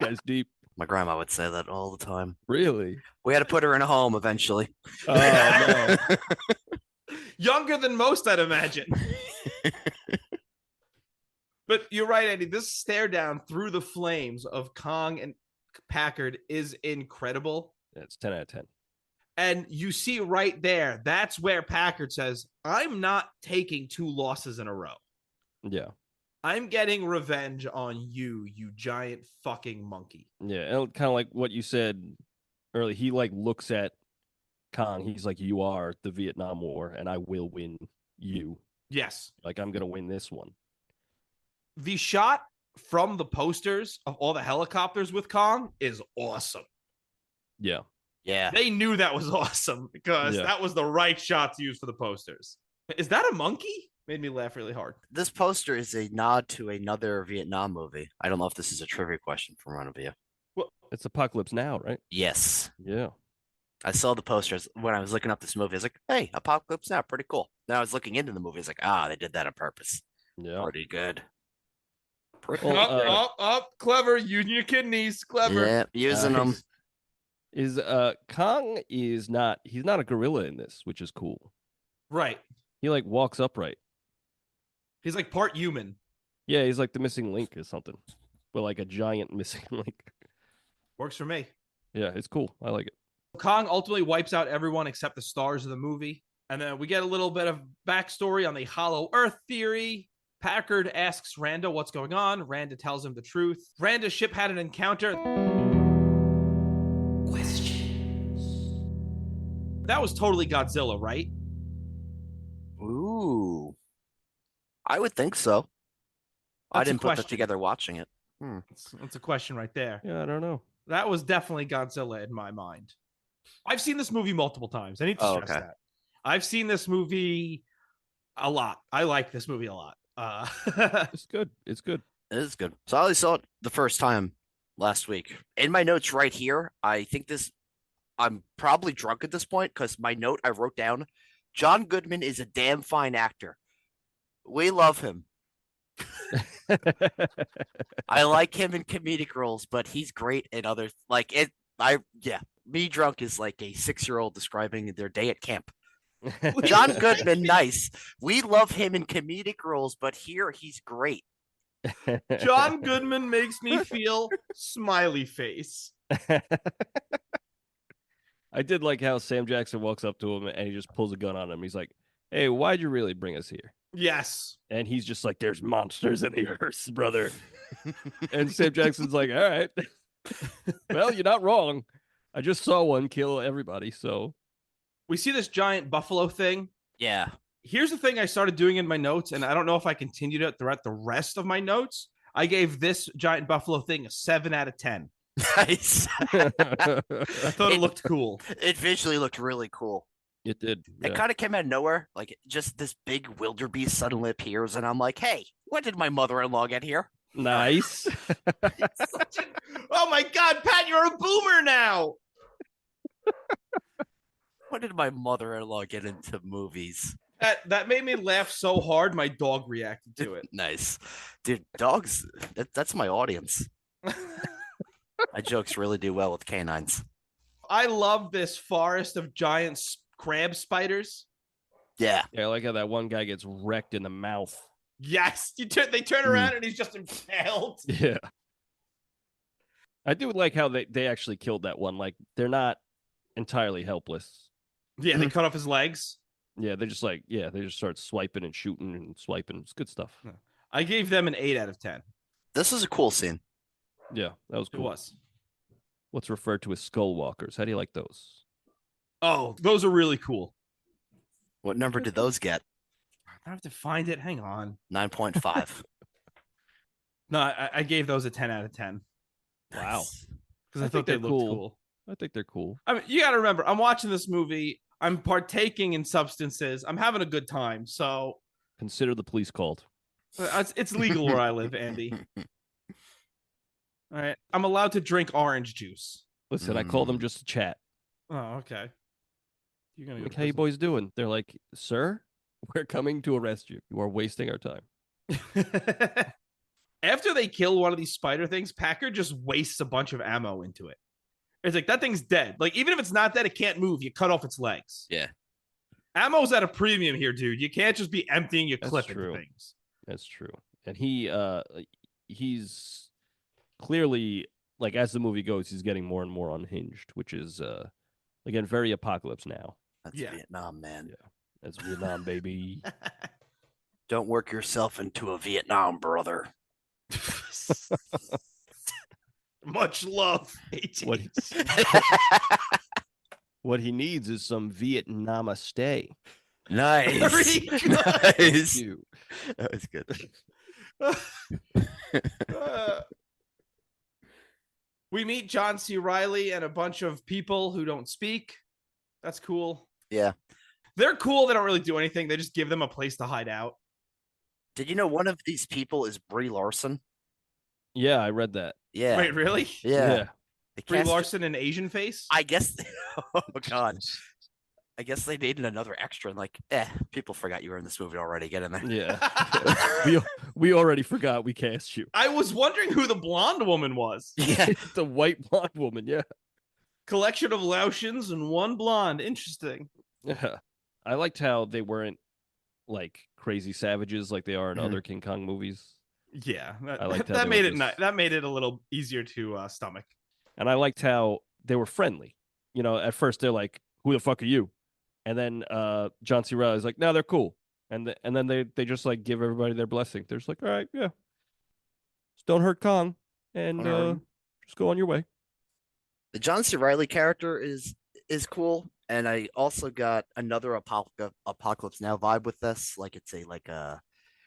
guy's deep. My grandma would say that all the time. Really? We had to put her in a home eventually. Oh no. Younger than most, I'd imagine. But you're right, Andy. This stare down through the flames of Kong and Packard is incredible. That's 10 out of 10. And you see right there, that's where Packard says, I'm not taking 2 losses in a row. Yeah. I'm getting revenge on you, you giant fucking monkey. Yeah. And kind of like what you said earlier, he like looks at Kong. He's like, you are the Vietnam War, and I will win you. Yes. Like, I'm going to win this one. The shot from the posters of all the helicopters with Kong is awesome. Yeah. Yeah. They knew that was awesome because that was the right shot to use for the posters. Is that a monkey? Made me laugh really hard. This poster is a nod to another Vietnam movie. I don't know if this is a trivia question from one of you. Well, it's Apocalypse Now, right? Yes. Yeah. I saw the posters when I was looking up this movie. I was like, hey, Apocalypse Now, pretty cool. Then I was looking into the movie. I was like, they did that on purpose. Yeah. Pretty good. Up, clever. Using your kidneys, clever. Yeah, using them. Is Kong he's not a gorilla in this, which is cool. Right. He like walks upright. He's like part human. Yeah, he's like the missing link or something. But like a giant missing link. Works for me. Yeah, it's cool. I like it. Kong ultimately wipes out everyone except the stars of the movie. And then we get a little bit of backstory on the Hollow Earth theory. Packard asks Randa what's going on. Randa tells him the truth. Randa's ship had an encounter. Questions. That was totally Godzilla, right? Ooh. I would think so. I That's a didn't put that question. together watching it. That's a question right there. Yeah, I don't know. That was definitely Godzilla in my mind. I've seen this movie multiple times. I need to stress that. I've seen this movie a lot. I like this movie a lot. It's good. It's good. It is good. So I only saw it the first time last week. In my notes right here, I think I'm probably drunk at this point because my note I wrote down, John Goodman is a damn fine actor. We love him. I like him in comedic roles, but he's great in other me drunk is like a 6-year-old describing their day at camp. John Goodman, nice. We love him in comedic roles, but here he's great. John Goodman makes me feel smiley face. I did like how Sam Jackson walks up to him and he just pulls a gun on him. He's like, hey, why'd you really bring us here? Yes. And he's just like, there's monsters in the earth, brother. And Sam Jackson's like, all right. Well, you're not wrong. I just saw one kill everybody, so. We see this giant buffalo thing. Yeah. Here's the thing I started doing in my notes, and I don't know if I continued it throughout the rest of my notes. I gave this giant buffalo thing a 7 out of 10. Nice. I thought it looked cool. It visually looked really cool. It did. It kind of came out of nowhere. Like, just this big wildebeest suddenly appears, and I'm like, hey, when did my mother-in-law get here? Nice. Oh my God, Pat, you're a boomer now. When did my mother-in-law get into movies? That made me laugh so hard, my dog reacted to it. Nice. Dude, dogs, that's my audience. My jokes really do well with canines. I love this forest of giant crab spiders. Yeah. I like how that one guy gets wrecked in the mouth. Yes, they turn around and he's just impaled. Yeah. I do like how they actually killed that one. Like, they're not entirely helpless. Yeah, they cut off his legs. Yeah, they just start swiping and shooting and swiping. It's good stuff. I gave them an 8 out of 10. This is a cool scene. Yeah, that was It cool. was. What's referred to as skull walkers. How do you like those? Oh, those are really cool. What number did those get? I have to find it. Hang on. 9.5. No, I gave those a 10 out of 10 Wow. because I thought they looked cool. I think they're cool. I mean, you got to remember, I'm watching this movie. I'm partaking in substances. I'm having a good time. So Consider the police called. it's legal where I live, Andy. All right. I'm allowed to drink orange juice. Listen, I call them just to chat. Oh, okay. You're gonna go Like, to how you prison. boys doing? They're like, sir, we're coming to arrest you. You are wasting our time. After they kill one of these spider things, Packer just wastes a bunch of ammo into it. It's like, that thing's dead. Like, even if it's not dead, it can't move. You cut off its legs. Yeah. Ammo's at a premium here, dude. You can't just be emptying your That's clip true. into things. That's true. And he's clearly, like, as the movie goes, he's getting more and more unhinged, which is again very Apocalypse Now. That's Yeah. Vietnam, man. Yeah. That's Vietnam, baby. Don't work yourself into a Vietnam, brother. Much love. What what he needs is some Vietnam stay. Nice. Very good. Nice. You. That was good. We meet John C. Reilly and a bunch of people who don't speak. That's cool. Yeah. They're cool. They don't really do anything. They just give them a place to hide out. Did you know one of these people is Brie Larson? Yeah, I read that. Yeah. Wait, really? Yeah. They Brie cast- Larson in Asian face? I guess. Oh God. I guess they needed another extra. And like, people forgot you were in this movie already. Get in there. Yeah. we already forgot we cast you. I was wondering who the blonde woman was. Yeah. The white blonde woman, yeah. Collection of Laotians and one blonde. Interesting. Yeah. I liked how they weren't like crazy savages like they are in Mhm. other King Kong movies. Yeah, I liked how that they made were it just- that made it a little easier to stomach. And I liked how they were friendly. You know, at first they're like, "Who the fuck are you?" And then John C. Reilly's like, "No, they're cool." And then they just like give everybody their blessing. They're just like, "All right, yeah, just don't hurt Kong, and just go on your way." The John C. Reilly character is cool, and I also got another Apocalypse Now vibe with this. Like it's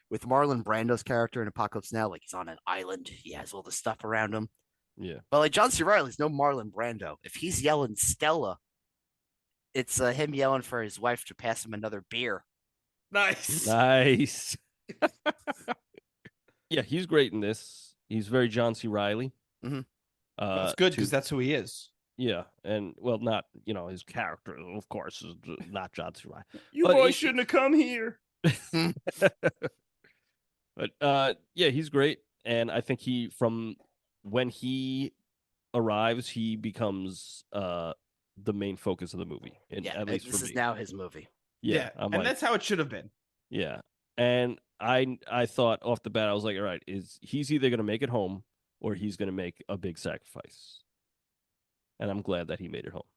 with Marlon Brando's character in Apocalypse Now, like he's on an island, he has all the stuff around him. Yeah. But like John C. Reilly's no Marlon Brando. If he's yelling Stella, it's him yelling for his wife to pass him another beer. Nice. Nice. Yeah, he's great in this. He's very John C. Reilly. Mhm. That's good because that's who he is. Yeah, and well, not his character, of course, is not John C. Reilly. You But boys it- shouldn't have come here. But yeah, he's great, and I think from when he arrives, he becomes the main focus of the movie. Yeah, at least this for is me. now his movie. Yeah, and I'm like, that's how it should have been. yeah, and I thought off the bat, I was like, all right, he's either gonna make it home or he's gonna make a big sacrifice, and I'm glad that he made it home.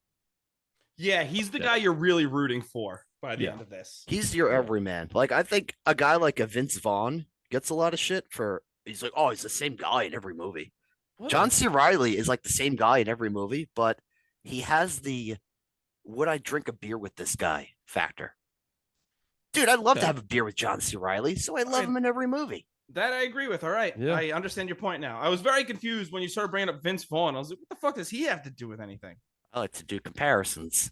Yeah, he's the Yeah. guy you're really rooting for by the Yeah. end of this. He's your everyman. Like I think a guy like a Vince Vaughn gets a lot of shit for. He's like, oh, he's the same guy in every movie. John C. Reilly is like the same guy in every movie, but he has the "would I drink a beer with this guy" factor. Dude, I'd love to Okay. have a beer with John C. Reilly, so I love him in every movie. That I agree with. All right. Yeah. I understand your point now. I was very confused when you started bringing up Vince Vaughn. I was like, what the fuck does he have to do with anything? I like to do comparisons.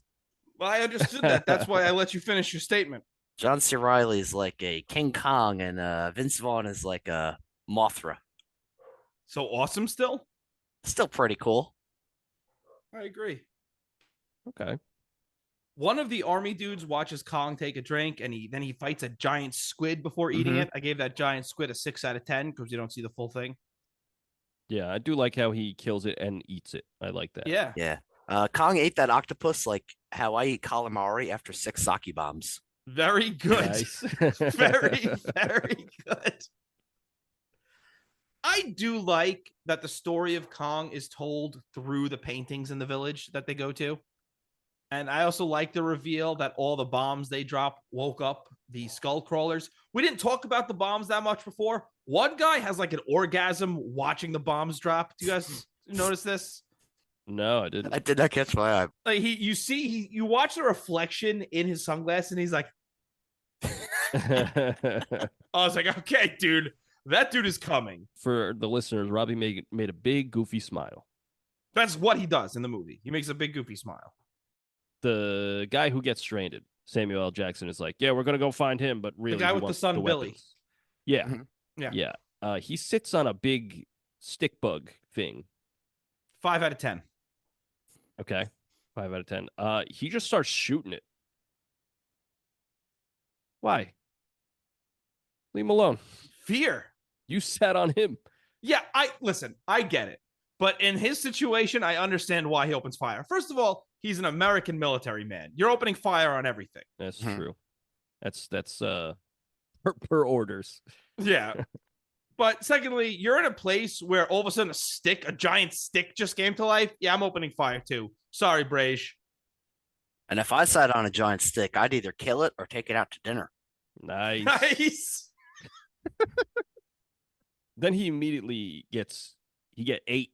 Well, I understood that. That's why I let you finish your statement. John C. Reilly is like a King Kong, and Vince Vaughn is like a Mothra. So awesome still? Still pretty cool. I agree. Okay. One of the army dudes watches Kong take a drink, and he fights a giant squid before eating Mhm. it. I gave that giant squid a 6 out of 10 because you don't see the full thing. Yeah, I do like how he kills it and eats it. I like that. Yeah. Yeah. Kong ate that octopus like how I eat calamari after 6 sake bombs. Very good. Nice. Very, very good. I do like that the story of Kong is told through the paintings in the village that they go to. And I also like the reveal that all the bombs they drop woke up the skull crawlers. We didn't talk about the bombs that much before. One guy has like an orgasm watching the bombs drop. Do you guys notice this? No, I didn't. I did not catch my eye. Like you watch the reflection in his sunglasses, and he's like, I was like, okay, dude, that dude is coming. For the listeners, Robbie made a big goofy smile. That's what he does in the movie. He makes a big goofy smile. The guy who gets stranded, Samuel L. Jackson, is like, yeah, we're gonna go find him, but really, guy he with the wants son, Billy. weapons. Yeah, Mhm. Yeah. He sits on a big stick bug thing. 5 out of 10. Okay, 5 out of 10. He just starts shooting it. Why? Leave him alone. Fear. You sat on him. Yeah, I get it. But in his situation, I understand why he opens fire. First of all, he's an American military man. You're opening fire on everything. That's Mhm. true. That's per orders. Yeah. But secondly, you're in a place where all of a sudden a giant stick just came to life. Yeah, I'm opening fire too. Sorry, Brage. And if I sat on a giant stick, I'd either kill it or take it out to dinner. Nice. Nice. Then he immediately gets 8.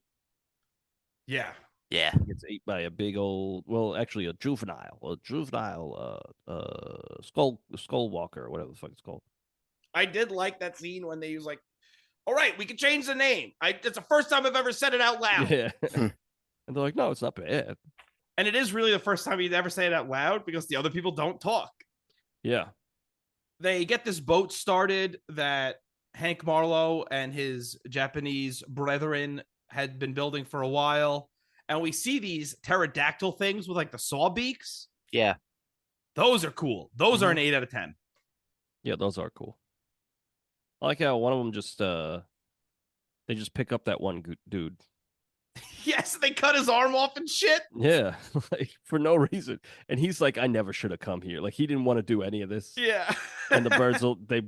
Yeah. Yeah. He gets 8 by a big old, well, actually a juvenile skull walker, or whatever the fuck it's called. I did like that scene when they was like, all right, we can change the name. It's the first time I've ever said it out loud. Yeah. And they're like, no, it's not bad. And it is really the first time he'd ever say it out loud because the other people don't talk. Yeah. They get this boat started that Hank Marlowe and his Japanese brethren had been building for a while. And we see these pterodactyl things with like the saw beaks. Yeah. Those are cool. Those are an 8 out of 10. Yeah, those are cool. I like how one of them just they just pick up that one dude. Yes, they cut his arm off and shit. Yeah, like for no reason. And he's like, I never should have come here. Like he didn't want to do any of this. Yeah. And the birds will they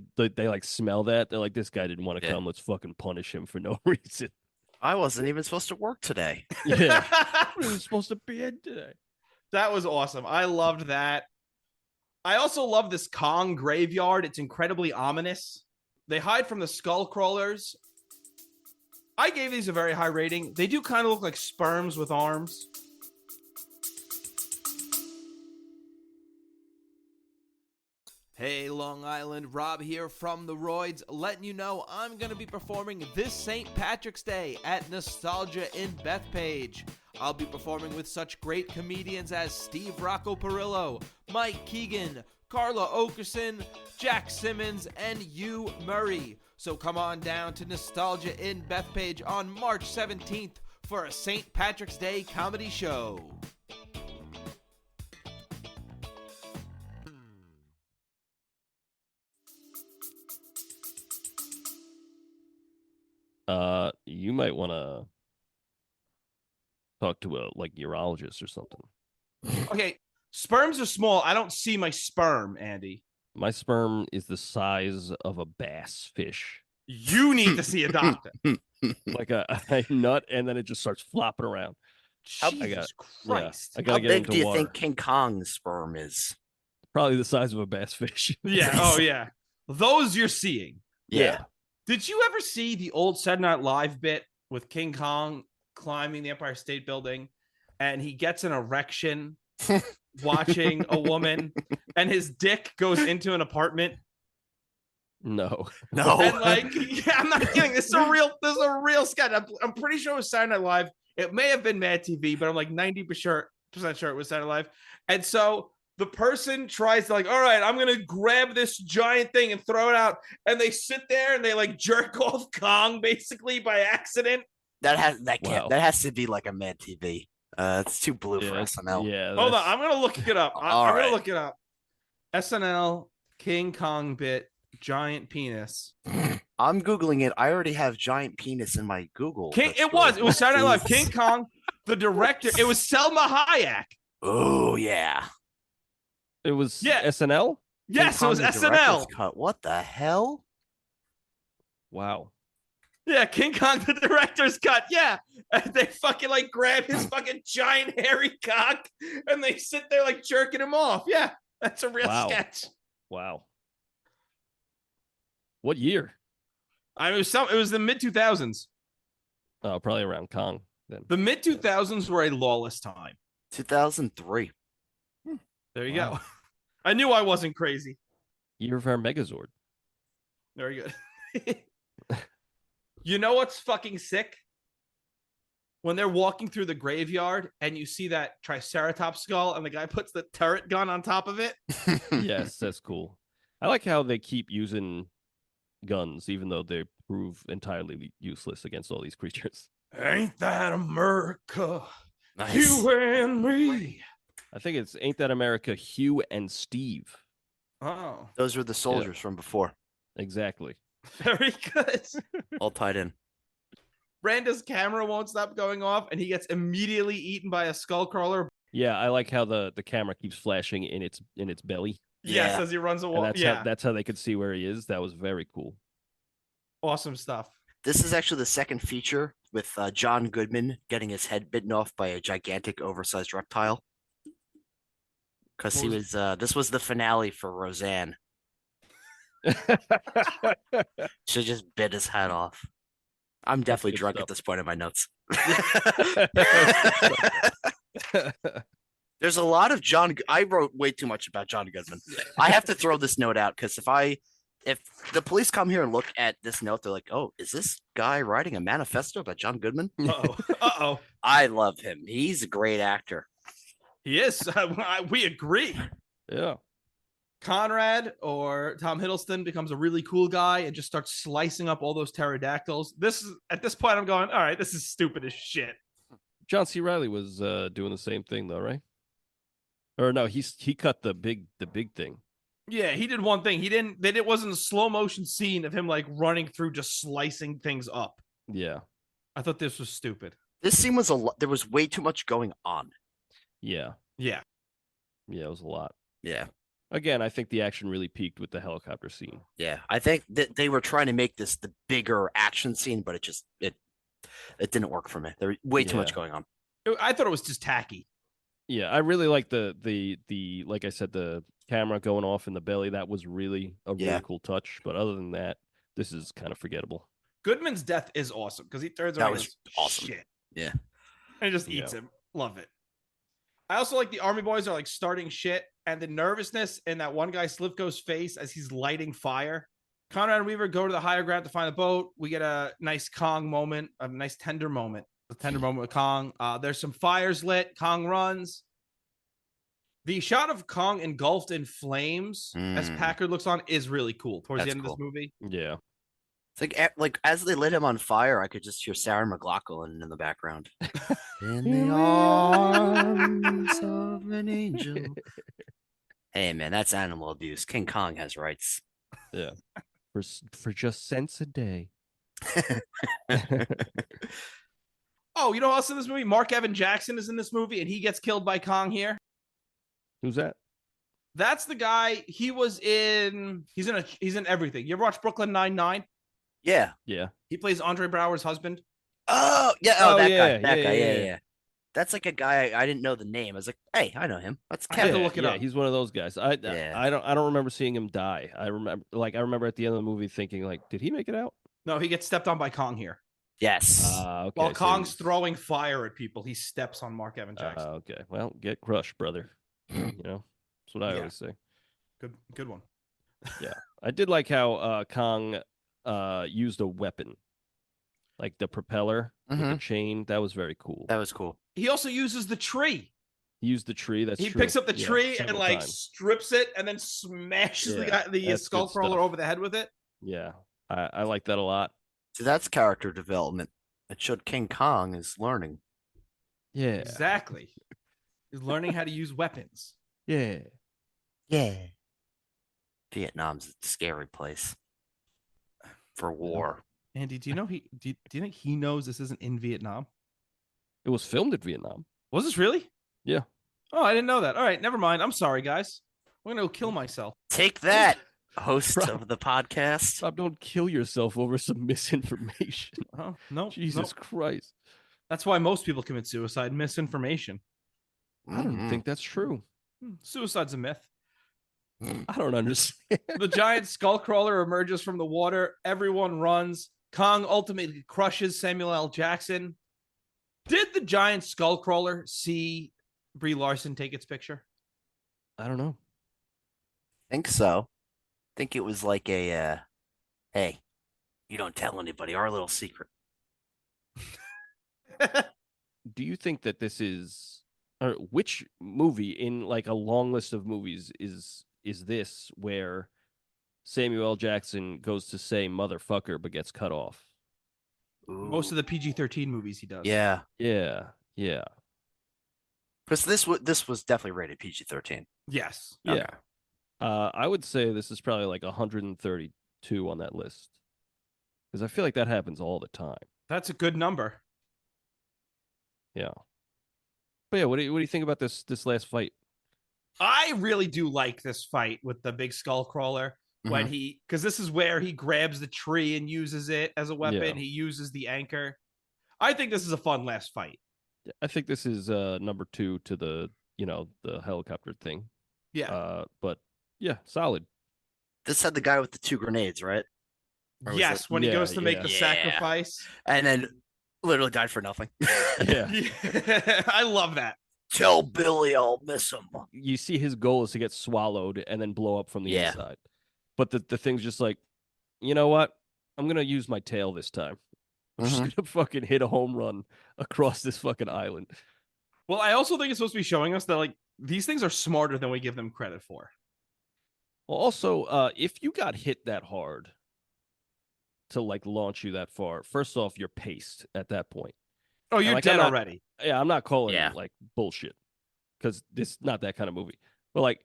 like smell that. They're like, this guy didn't want to Yeah. come. Let's fucking punish him for no reason. I wasn't even supposed to work today. Yeah. We were supposed to be in today. That was awesome. I loved that. I also love this Kong graveyard. It's incredibly ominous. They hide from the skull crawlers. I gave these a very high rating. They do kind of look like sperms with arms. Hey, Long Island, Rob here from The Royds, letting you know I'm going to be performing this St. Patrick's Day at Nostalgia in Bethpage. I'll be performing with such great comedians as Steve Rocco Perillo, Mike Keegan, Carla Okerson, Jack Simmons, and Hugh Murray. So come on down to Nostalgia in Bethpage on March 17th for a St. Patrick's Day comedy show. You might want to talk to a urologist or something. Okay, sperms are small. I don't see my sperm, Andy. My sperm is the size of a bass fish, You need to see a doctor. like a nut, and then it just starts flopping around. Jesus Christ. I How gotta get big into do you water. think King Kong's sperm is? Probably the size of a bass fish. Yeah. Oh, yeah. Those you're seeing. Yeah. Did you ever see the old Saturday Night Live bit with King Kong climbing the Empire State Building and he gets an erection watching a woman and his dick goes into an apartment. No. No. And like, yeah, I'm not kidding. This is a real sketch. I'm pretty sure it was Saturday Night Live. It may have been Mad TV, but I'm like 90% sure it was Saturday Night Live. And so the person tries to like, all right, I'm gonna grab this giant thing and throw it out, and they sit there and they like jerk off Kong basically by accident. That has to be like a Mad TV. It's too blue for SNL. Yeah. Hold on, I'm gonna look it up. I'm right. gonna look it up. SNL King Kong bit giant penis. I'm googling it. I already have giant penis in my Google. It was Saturday Night Live. King Kong, the director. It was Selma Hayek. Oh yeah. It was SNL? Yes, it was SNL. Cut. What the hell? Wow. Yeah, King Kong, the director's cut. Yeah. And they fucking like grab his fucking giant hairy cock and they sit there like jerking him off. Yeah, that's a real sketch. Wow. What year? I mean, it was the mid 2000s. Oh, probably around Kong then. The mid 2000s were a lawless time. 2003. There you go. I knew I wasn't crazy. Year of our Megazord. Very good. You know what's fucking sick? When they're walking through the graveyard and you see that Triceratops skull and the guy puts the turret gun on top of it. Yes, that's cool. I like how they keep using guns, even though they prove entirely useless against all these creatures. Ain't that America? Nice. You and me. I think it's Ain't That America, Hugh and Steve. Oh, Those were the soldiers from before. Exactly. very good. All tied in. Branda's camera won't stop going off, and he gets immediately eaten by a skull crawler. Yeah, I like how the camera keeps flashing in its belly. Yes, Yeah. as he runs a And wall. that's how they could see where he is. That was very cool. Awesome stuff. This is actually the second feature with John Goodman getting his head bitten off by a gigantic, oversized reptile. Because he was. This was the finale for Roseanne. She just bit his head off. I'm definitely good drunk stuff. at this point in my notes. There's a lot of I wrote way too much about John Goodman. I have to throw this note out because if the police come here and look at this note, they're like, "Oh, is this guy writing a manifesto about John Goodman?" Uh-oh. I love him. He's a great actor. He is. We agree. Yeah. Conrad or Tom Hiddleston becomes a really cool guy and just starts slicing up all those pterodactyls. At this point, I'm going, all right, this is stupid as shit. John C. Reilly was doing the same thing though, right? Or no, he cut the big thing. Yeah, he did one thing. It wasn't a slow motion scene of him like running through just slicing things up. Yeah. I thought this was stupid. This scene was there was way too much going on. Yeah. Yeah. Yeah, it was a lot. Yeah. Again, I think the action really peaked with the helicopter scene. Yeah. I think that they were trying to make this the bigger action scene, but it didn't work for me. There was way too much going on. I thought it was just tacky. Yeah, I really like the like I said, the camera going off in the belly. That was really a really cool touch. But other than that, this is kind of forgettable. Goodman's death is awesome because he turns around and goes, awesome. Shit. Yeah. And just eats him. Love it. I also like the army boys are like starting shit and the nervousness in that one guy Slivko's face as he's lighting fire. Conrad and Weaver go to the higher ground to find the boat. We get a nice Kong moment, a nice tender moment. A tender moment with Kong. There's some fires lit. Kong runs. The shot of Kong engulfed in flames as Packard looks on is really cool towards the end of this movie. Yeah. It's like as they lit him on fire, I could just hear Sarah McLachlan in the background. In the arms of an angel. Hey man, that's animal abuse. King Kong has rights. Yeah. For just cents a day. Oh, you know who else in this movie? Mark Evan Jackson is in this movie, and he gets killed by Kong here. Who's that? That's the guy. He's in everything. You ever watch Brooklyn Nine-Nine? Yeah. Yeah. He plays Andre Brower's husband. Oh, yeah. Oh, that yeah, guy. yeah. Yeah. That's like a guy I didn't know the name. I was like, hey, I know him. That's I have Kevin. to look it up. He's one of those guys. I don't remember seeing him die. I remember at the end of the movie thinking like, did he make it out? No, he gets stepped on by Kong here. Yes. Okay. While Kong's throwing fire at people, he steps on Mark Evan Jackson. Okay. Well, get crushed, brother. You know, that's what I always say. Good one. Yeah, I did like how Kong used a weapon, like the propeller with the chain. That was very cool. That was cool. He also uses the tree. He used the tree. That's He true. picks up the Yeah, tree and several like times. strips it and then smashes Yeah, the that's skull good crawler stuff. over the head with it. Yeah, I like that a lot. So that's character development. It showed King Kong is learning. Yeah, Exactly. He's learning how to use weapons. yeah. Yeah. Vietnam's a scary place for war. Andy, do you know do you think he knows this isn't in Vietnam? It was filmed in Vietnam. Was this really? Yeah. Oh, I didn't know that. All right, never mind. I'm sorry, guys. I'm gonna go kill myself. Take that, host Rob. of the podcast. Rob, don't kill yourself over some misinformation. Oh no, Jesus Christ. That's why most people commit suicide. Misinformation. I don't think that's true. Suicide's a myth. I don't understand. The giant skull crawler emerges from the water. Everyone runs. Kong ultimately crushes Samuel L. Jackson. Did the giant skull crawler see Brie Larson take its picture? I don't know. Think so. Think it was like a, hey, you don't tell anybody, our little secret. Do you think that this is, or which movie in like a long list of movies is this where Samuel L. Jackson goes to say motherfucker but gets cut off? Most of the PG-13 movies he does. Yeah. Yeah. Because this was definitely rated PG-13. Yes. Yeah. Okay. I would say this is probably like 132 on that list because I feel like that happens all the time. That's a good number. Yeah. But yeah, what do you think about this last fight? I really do like this fight with the big skull crawler when because this is where he grabs the tree and uses it as a weapon. Yeah. He uses the anchor. I think this is a fun last fight. I think this is number 2 to the the helicopter thing. Yeah. But yeah, solid. This had the guy with the 2 grenades, right? Or was Yes, it- when he Yeah, goes to make yeah. the Yeah. sacrifice. And then literally died for nothing. Yeah. I love that. Tell Billy I'll miss him. You see his goal is to get swallowed and then blow up from the Yeah. inside. But the thing's just like, you know what? I'm gonna use my tail this time. I'm just gonna fucking hit a home run across this fucking island. Well, I also think it's supposed to be showing us that like these things are smarter than we give them credit for. Well, also, if you got hit that hard to like launch you that far, first off, you're paced at that point. Oh, you're like, dead I'm not- already. Yeah, I'm not calling Yeah. it like bullshit because this is not that kind of movie. But like,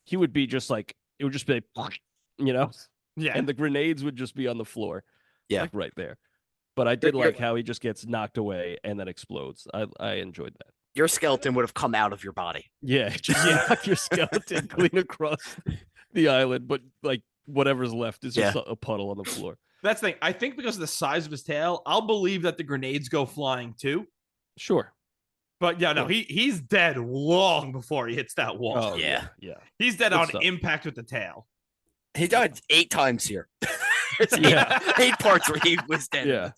he would be just like, it would just be, Yeah. and the grenades would just be on the floor. Yeah. Like right there. But I did You're- like how he just gets knocked away and then explodes. I enjoyed that. Your skeleton would have come out of your body. Yeah, just knock your skeleton clean across the island, but like whatever's left is just a puddle on the floor. That's the thing. I think because of the size of his tail, I'll believe that the grenades go flying too. Sure. But yeah, no, he's dead long before he hits that wall. Oh, Yeah. Yeah. He's dead Good on stuff. impact with the tail. He died 8 times here. There's Yeah. 8 parts where he was dead. Yeah.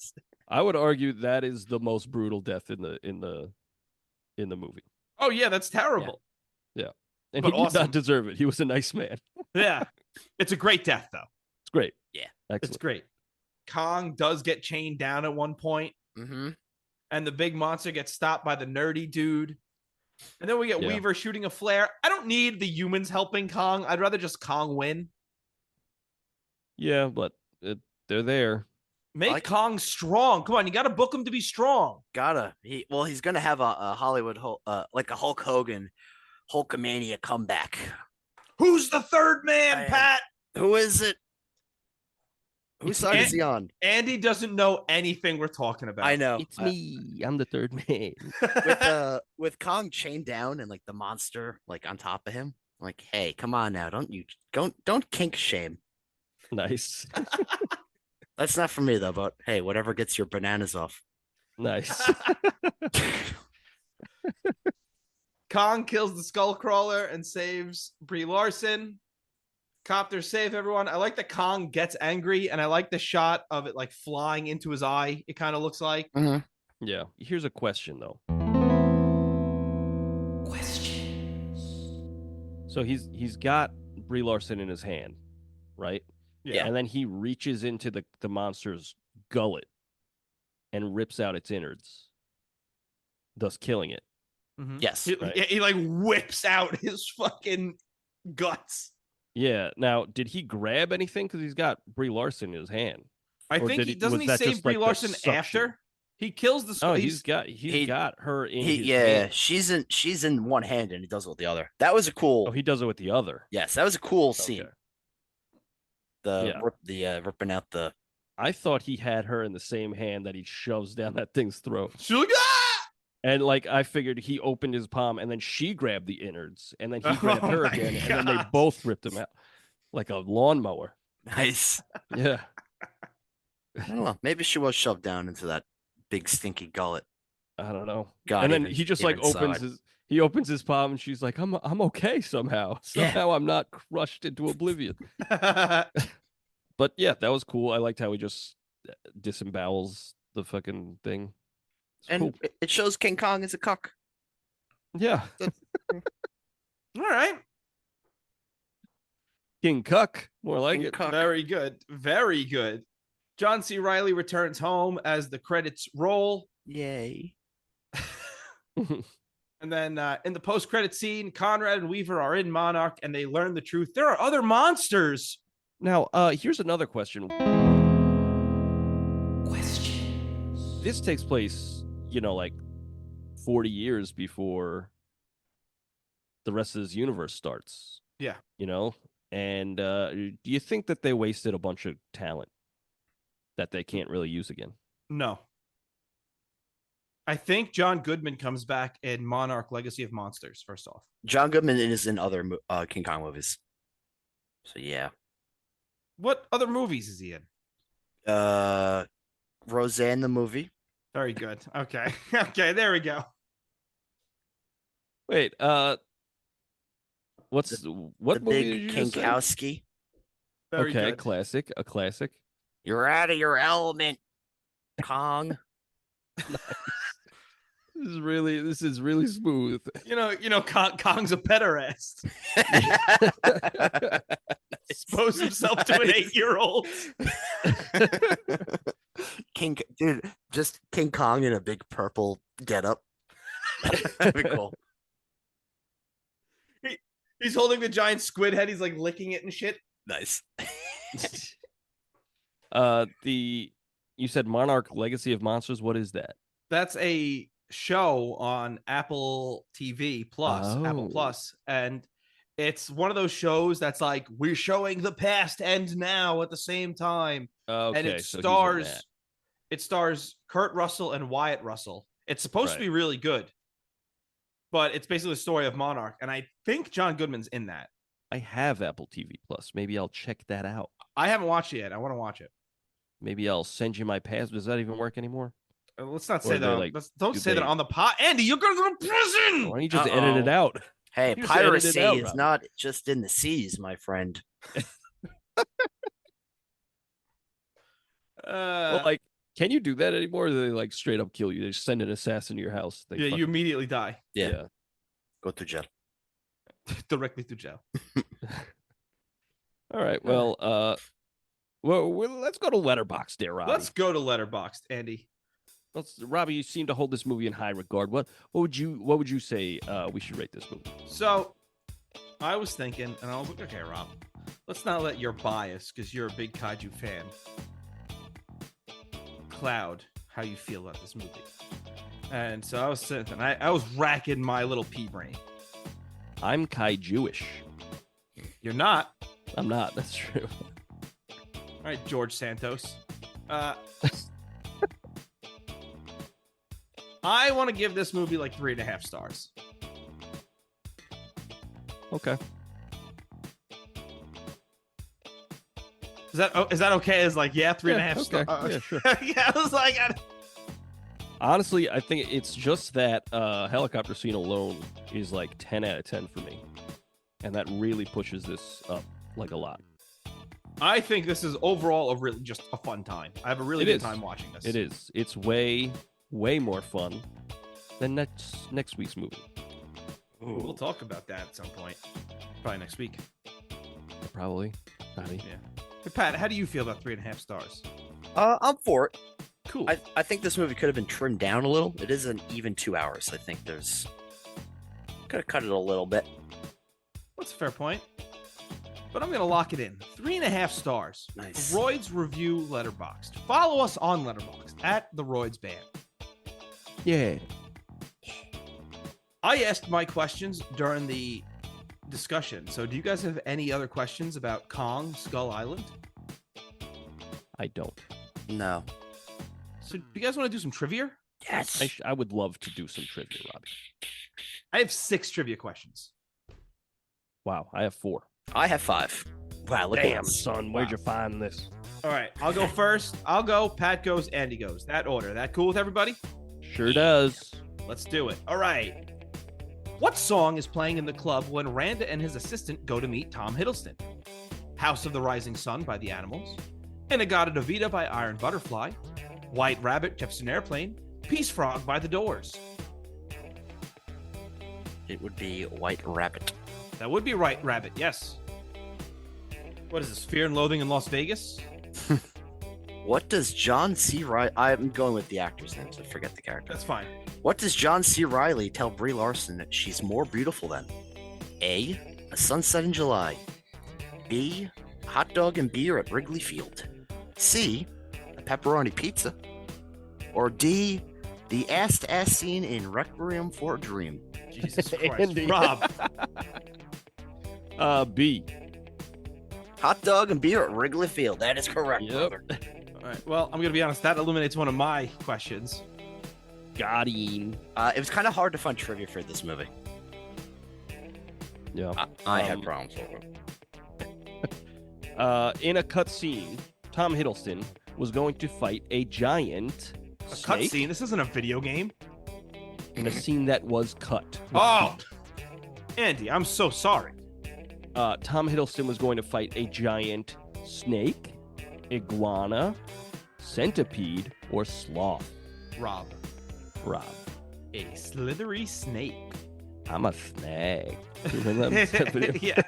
I would argue that is the most brutal death in the movie. Oh yeah, that's terrible. And But he did awesome. not deserve it. He was a nice man. Yeah. It's a great death though. It's great. Yeah. Excellent. It's great. Kong does get chained down at one point, Mm-hmm. and the big monster gets stopped by the nerdy dude. And then we get Yeah. Weaver shooting a flare. I don't need the humans helping Kong. I'd rather just Kong win. Yeah, but they're there. Make Like- Kong strong. Come on, you got to book him to be strong. He's gonna have a Hollywood like a Hulk Hogan, Hulkamania comeback. Who's the third man, I- Pat? Who is it? Whose side is he on? Andy doesn't know anything we're talking about. I know. It's me. I'm the third man. With Kong chained down and like the monster like on top of him. Like, hey, come on now, don't kink shame. Nice. That's not for me though. But hey, whatever gets your bananas off. Nice. Kong kills the skull crawler and saves Brie Larson. Copters save everyone. I like that Kong gets angry, and I like the shot of it like flying into his eye. It kind of looks like. Yeah. Here's a question though. Questions. So he's got Brie Larson in his hand, right? Yeah. And then he reaches into the monster's gullet and rips out its innards, thus killing it. Mhm. Yes. He like whips out his fucking guts. Yeah. Now, did he grab anything? Because he's got Brie Larson in his hand. I Or think was he that save just, Brie like, the Larson suction? after he kills the. Oh, he's got her in his hand. she's in one hand and he does it with the other. That was a cool. Oh, he does it with the other. Yes, that was a cool scene. Okay. The ripping out the. I thought he had her in the same hand that he shoves down that thing's throat. She's like, ah! And like I figured he opened his palm and then she grabbed the innards and then he grabbed her my again and then they God. both ripped him out like a lawnmower. Nice. Yeah. I don't know. Maybe she was shoved down into that big stinky gullet. I don't know. God, and then even- he just even like opens inside. he opens his palm and she's like, I'm okay somehow. Yeah. Somehow I'm not crushed into oblivion. But yeah, that was cool. I liked how he just disembowels the fucking thing. It's And cool. it shows King Kong as a cuck. Yeah. All right. King Cuck. More like King it. Cuck. Very good. Very good. John C. Reilly returns home as the credits roll. Yay. And then in the post-credit scene, Conrad and Weaver are in Monarch and they learn the truth. There are other monsters. Now, here's another question. This takes place, like 40 years before the rest of this universe starts. Yeah. And do you think that they wasted a bunch of talent that they can't really use again? No. I think John Goodman comes back in Monarch Legacy of Monsters, first off. John Goodman is in other King Kong movies. So yeah. What other movies is he in? Roseanne the movie. Very good. Okay. Okay, there we go. Wait, what The movie did big you just say? Kinkowski. Very Okay, good. a classic. You're out of your element, Kong. This is really smooth. Kong's a pederast. Expose himself to an 8-year-old. Just King Kong in a big purple getup. That'd be cool. He's holding the giant squid head. He's like licking it and shit. Nice. You said Monarch Legacy of Monsters. What is that? That's a show on Apple TV Plus, Apple Oh. Plus, and it's one of those shows that's like we're showing the past and now at the same time. Okay, And so he's in that. it stars Kurt Russell and Wyatt Russell. It's supposed to Right. be really good, but it's basically the story of Monarch, and I think John Goodman's in that. I have Apple TV Plus. Maybe I'll check that out. I haven't watched it yet. I want to watch it. Maybe I'll send you my password. Does that even work anymore? Let's not Or say they, that. like, Don't do say that they- on the pot. Andy, you're gonna go to prison. Why don't you just edit it out? Hey, You just edit it piracy out, is Rob. not just in the seas, my friend. Well, like, can you do that anymore? Or do they like straight up kill you? They just send an assassin to your house. They yeah, you fucking- immediately die Yeah. Go to jail. directly to jail. All right. Well, let's go to Letterboxd there, Robbie. Let's go to Letterboxd, Andy. Robbie, you seem to hold this movie in high regard. What would you say we should rate this movie? So, I was thinking, and I was like, okay, Rob, let's not let your bias, because you're a big kaiju fan, cloud how you feel about this movie. And so I was sitting, I was racking my little pea brain. I'm Kai-Jewish. You're not. I'm not. That's true. All right, George Santos. I want to give this movie like 3.5 stars. Okay. Is that okay? Is like 3.5 Yeah, stars? okay. Yeah, sure. Yeah, I was like, Honestly, I think it's just that helicopter scene alone is like 10 out of 10 for me. And that really pushes this up like a lot. I think this is overall just a fun time. I have a really It good is. time watching this. It is. It's way more fun than next week's movie. We'll talk about that at some point, probably next week. probably. Maybe. Yeah. Hey, Pat, how do you feel about 3.5 stars? I'm for it. Cool. I think this movie could have been trimmed down a little. It is an even 2 hours. I think there's could have cut it a little bit. That's a fair point. But I'm going to lock it in. 3.5 stars. Nice. Royds Review Letterboxd. Follow us on Letterboxd at TheRoydsBand. Yeah. I asked my questions during the discussion. So do you guys have any other questions about Kong Skull Island? I don't. No. So do you guys want to do some trivia? Yes. I would love to do some trivia, Robbie. I have 6 trivia questions. Wow, I have 4. I have 5. Wow, look at Damn, this. son, where'd you find this? All right, I'll go first. I'll go, Pat goes, Andy goes. That order. That cool with everybody? Sure does. Let's do it. All right. What song is playing in the club when Randa and his assistant go to meet Tom Hiddleston? House of the Rising Sun by The Animals, Inagata Vida by Iron Butterfly, White Rabbit, Jefferson Airplane, Peace Frog by The Doors. It would be White Rabbit. That would be White Rabbit, yes. What is this, Fear and Loathing in Las Vegas? What does John C. Riley... I'm going with the actor's name, so forget the character. That's fine. What does John C. Riley tell Brie Larson that she's more beautiful than? A sunset in July. B, hot dog and beer at Wrigley Field. C, a pepperoni pizza. Or D, the ass-to-ass scene in Requiem for a Dream. Jesus Christ. Andy. Rob. B. Hot dog and beer at Wrigley Field. That is correct, Yep. brother. All right, well, I'm going to be honest. That eliminates one of my questions. Got him. It was kind of hard to find trivia for this movie. Yeah. I had problems with it. In a cutscene, Tom Hiddleston was going to fight a giant A snake cutscene? This isn't a video game. in a scene that was cut. Oh! Andy, I'm so sorry. Tom Hiddleston was going to fight a giant snake, iguana, centipede, or sloth. Rob. Rob, A slithery snake. I'm a snake. Remember that video? Yeah.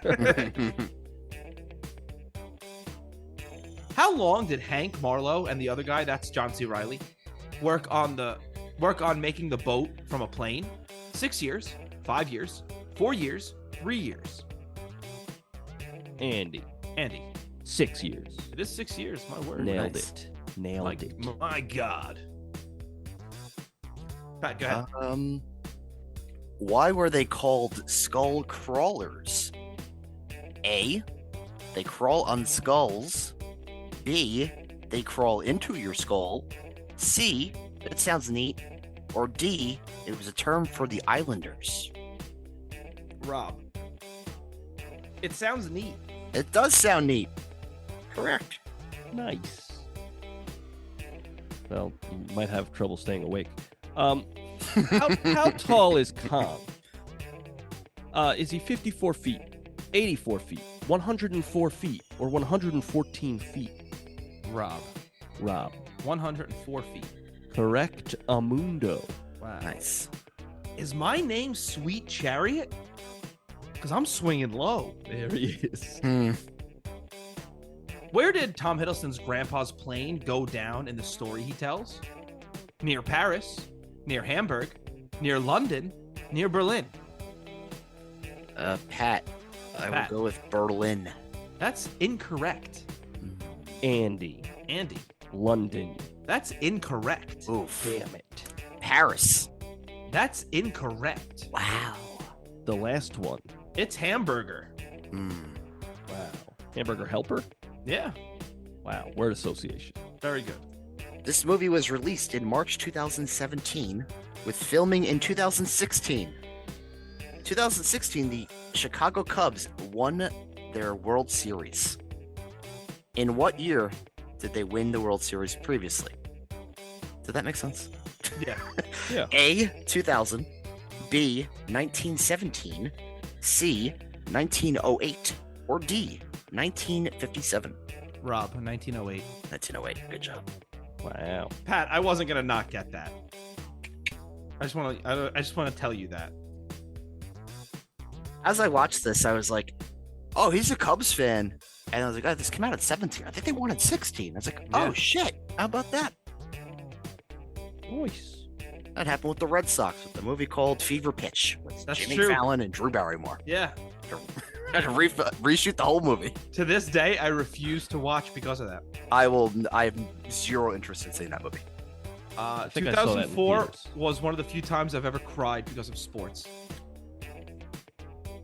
How long did Hank Marlowe and the other guy, that's John C. Riley, work on making the boat from a plane? 6 years, 5 years, 4 years, 3 years. Andy, Andy, 6 years. it is 6 years. My word. Nailed Nice. it. Nailed it. My God. Pat, go ahead. Why were they called skull crawlers? A, they crawl on skulls. B, they crawl into your skull. C, it sounds neat. Or D, it was a term for the islanders. Rob. It sounds neat. It does sound neat. Correct. Nice. Well, you might have trouble staying awake. How tall is Kong? Is he 54 feet, 84 feet, 104 feet, or 114 feet? Rob. Rob. 104 feet. Correct, Amundo. Wow. Nice. Is my name Sweet Chariot? Because I'm swinging low. There he is. Where did Tom Hiddleston's grandpa's plane go down in the story he tells? Near Paris, near Hamburg, near London, near Berlin. Pat, I Pat. will go with Berlin. That's incorrect. Andy. Andy, London. that's incorrect. Oof. Damn it. Paris. That's incorrect. Wow. The last one. It's Hamburger. Wow. Hamburger Helper? Yeah, Wow. Word association. very good. This movie was released in March 2017, with filming in 2016. 2016, the Chicago Cubs won their World Series. In what year did they win the World Series previously? Did that make sense? Yeah. A, 2000, B, 1917, C, 1908, or D, 1957. Rob, 1908. 1908. Good job. Wow. Pat, I wasn't gonna not get that. I just want to tell you that. As I watched this, I was like, oh, he's a Cubs fan. And I was like, oh, this came out at 17. I think they won at 16. I was like, oh, Yeah. shit. How about that? Nice. That happened with the Red Sox with the movie called Fever Pitch with That's Jimmy true. Fallon and Drew Barrymore. Yeah. Had to reshoot the whole movie. To this day, I refuse to watch because of that. I have zero interest in seeing that movie. think I saw that in 2004 theaters. was one of the few times I've ever cried because of sports.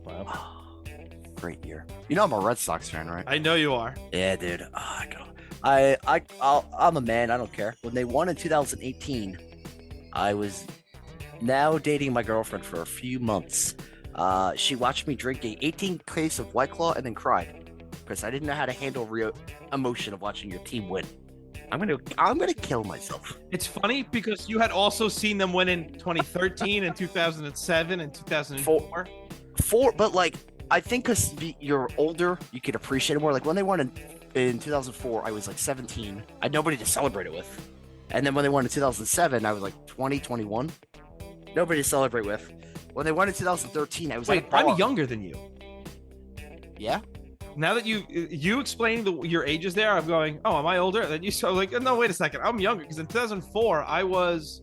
Wow. Great year. You know I'm a Red Sox fan, right? I know you are. Yeah, dude. I'm a man. I don't care. When they won in 2018, I was now dating my girlfriend for a few months. She watched me drink a 18 case of White Claw and then cried because I didn't know how to handle real emotion of watching your team win. I'm gonna kill myself. It's funny because you had also seen them win in 2013 and 2007 and 2004. But like I think because you're older, you can appreciate it more. Like when they won in 2004, I was like 17. I had nobody to celebrate it with. And then when they won in 2007, I was like 20, 21. Nobody to celebrate with. When they won in 2013, I was Wait, at a bar. I'm younger than you. Yeah. Now that you explaining your ages there, I'm going, oh, am I older? Then you so like, no, wait a second, I'm younger because in 2004 I was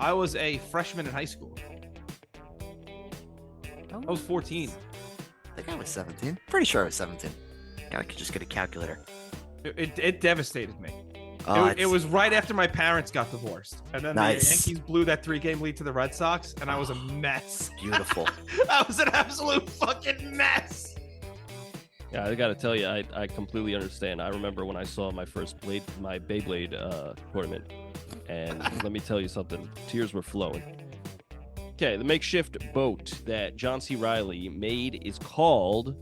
a freshman in high school. I was 14. I think I was 17. Pretty sure I was 17. I could just get a calculator. It devastated me. Oh, It was right after my parents got divorced, and then Nice. the Yankees blew that 3-game lead to the Red Sox, and I was a mess. beautiful. I was an absolute fucking mess. Yeah, I gotta tell you, I completely understand. I remember when I saw my first Beyblade tournament, and let me tell you something, tears were flowing. Okay, the makeshift boat that John C. Reilly made is called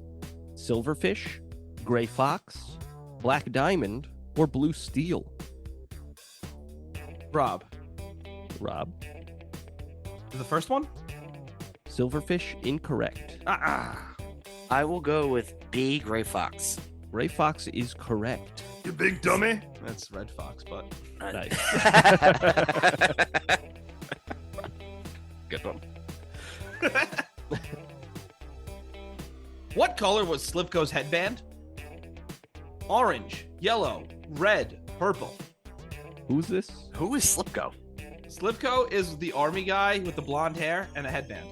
Silverfish, Gray Fox, Black Diamond, or Blue Steel. Rob, the first one? Silverfish, incorrect. I will go with B. Gray Fox. Gray Fox is correct. You big dummy. That's Red Fox, but Nice. Good one. What color was Slivko's headband? Orange, yellow, red, purple. Who's this? Who is Slipko? Slivko is the army guy with the blonde hair and a headband.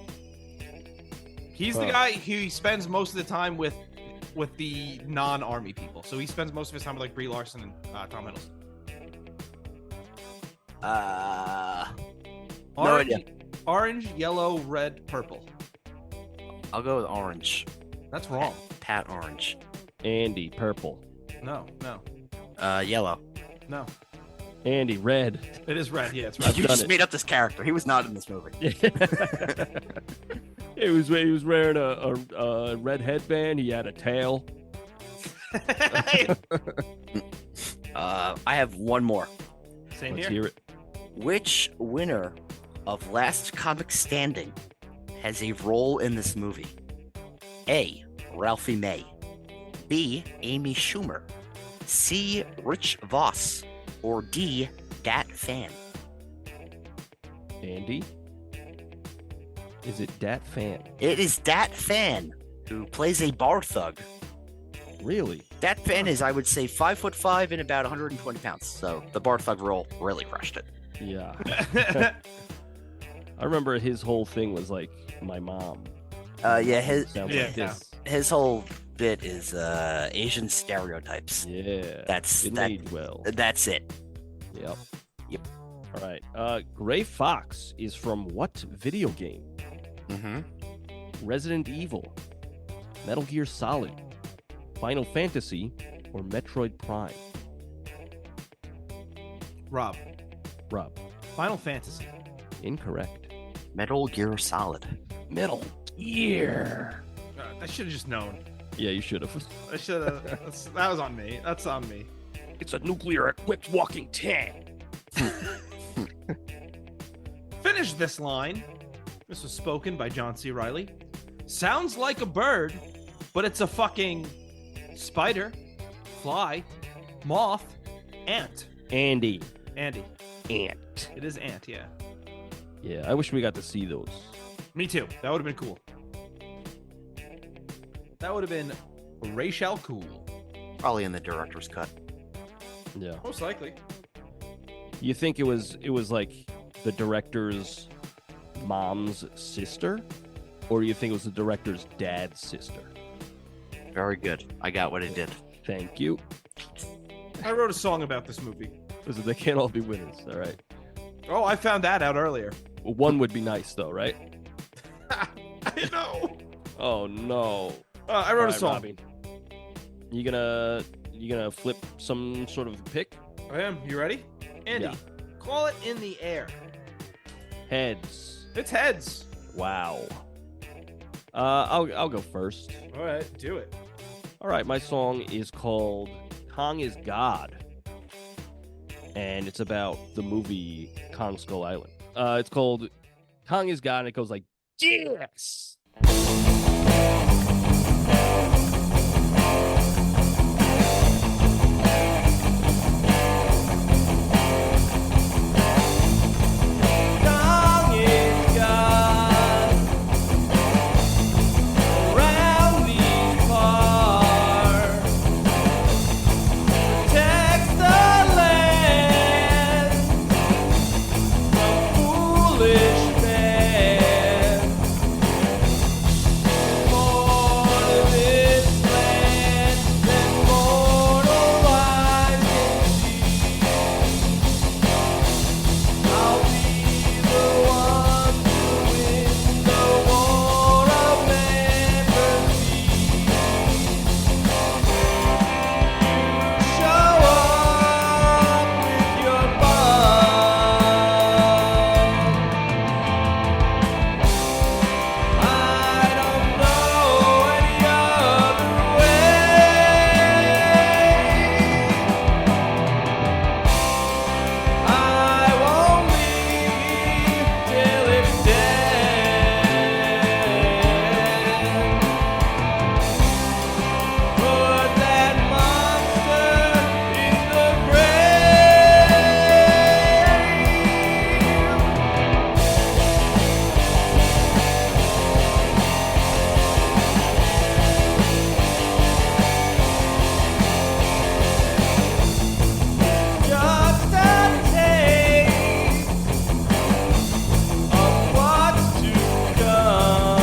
He's the guy who spends most of the time with the non-army people. So he spends most of his time with like Brie Larson and Tom Hiddleston. No idea. Orange, yellow, red, purple. I'll go with orange. That's wrong. Pat Orange. Andy, purple. No. Yellow. No. Andy, red. It is red. Yeah, it's red. I've You done just it. made up this character. He was not in this movie. He was wearing a red headband. He had a tail. I have one more. Same Let's here. hear it. Which winner of Last Comic Standing has a role in this movie? A. Ralphie May. B. Amy Schumer. C. Rich Voss. Or D. Dat Fan. Andy? Is it Dat Fan? It is Dat Fan, who plays a bar thug. Really? Dat Fan is, I would say, 5'5" and about 120 pounds. So the bar thug role really crushed it. Yeah. I remember his whole thing was like my mom. Yeah, Sounds Yeah. like this. his whole bit is Asian stereotypes. Yeah. That's It that. aged well. That's it. Yep. Yep. All right. Gray Fox is from what video game? Mm-hmm. Resident Evil, Metal Gear Solid, Final Fantasy, or Metroid Prime? Rob, Final Fantasy. Incorrect. Metal Gear Solid. Metal Gear. I should have just known. Yeah, you should have. I should have. That was on me. That's on me. It's a nuclear-equipped walking tank. Finish this line. This was spoken by John C. Reilly. Sounds like a bird, but it's a fucking spider, fly, moth, ant. Andy. Andy. Ant. It is ant, yeah. Yeah, I wish we got to see those. Me too. That would have been cool. That would have been Ra's al Ghul. Probably in the director's cut. Yeah. Most likely. You think it was like the director's mom's sister, or do you think it was the director's dad's sister? Very good. I got what it did. Thank you. I wrote a song about this movie. Listen, they can't all be winners. All right. Oh, I found that out earlier. Well, one would be nice, though, right? I know. Oh no. I wrote All a right, song. Robbie. You gonna flip some sort of pick? I am. You ready? Andy, Yeah. call it in the air. Heads. It's heads. Wow. I'll go first. All right, do it. All right, my song is called Kong is God. And it's about the movie Kong Skull Island. It's called Kong is God, and it goes like, yes! Kong is God. Around these parts. Protects the land from foolish men. More to this land than mortal eyes can see. I'll be the one to win the war of empathy. Show up with your bomb. I don't know any other way. I won't leave till it's dead. Put that monster in the grave. Just a taste of what's to come.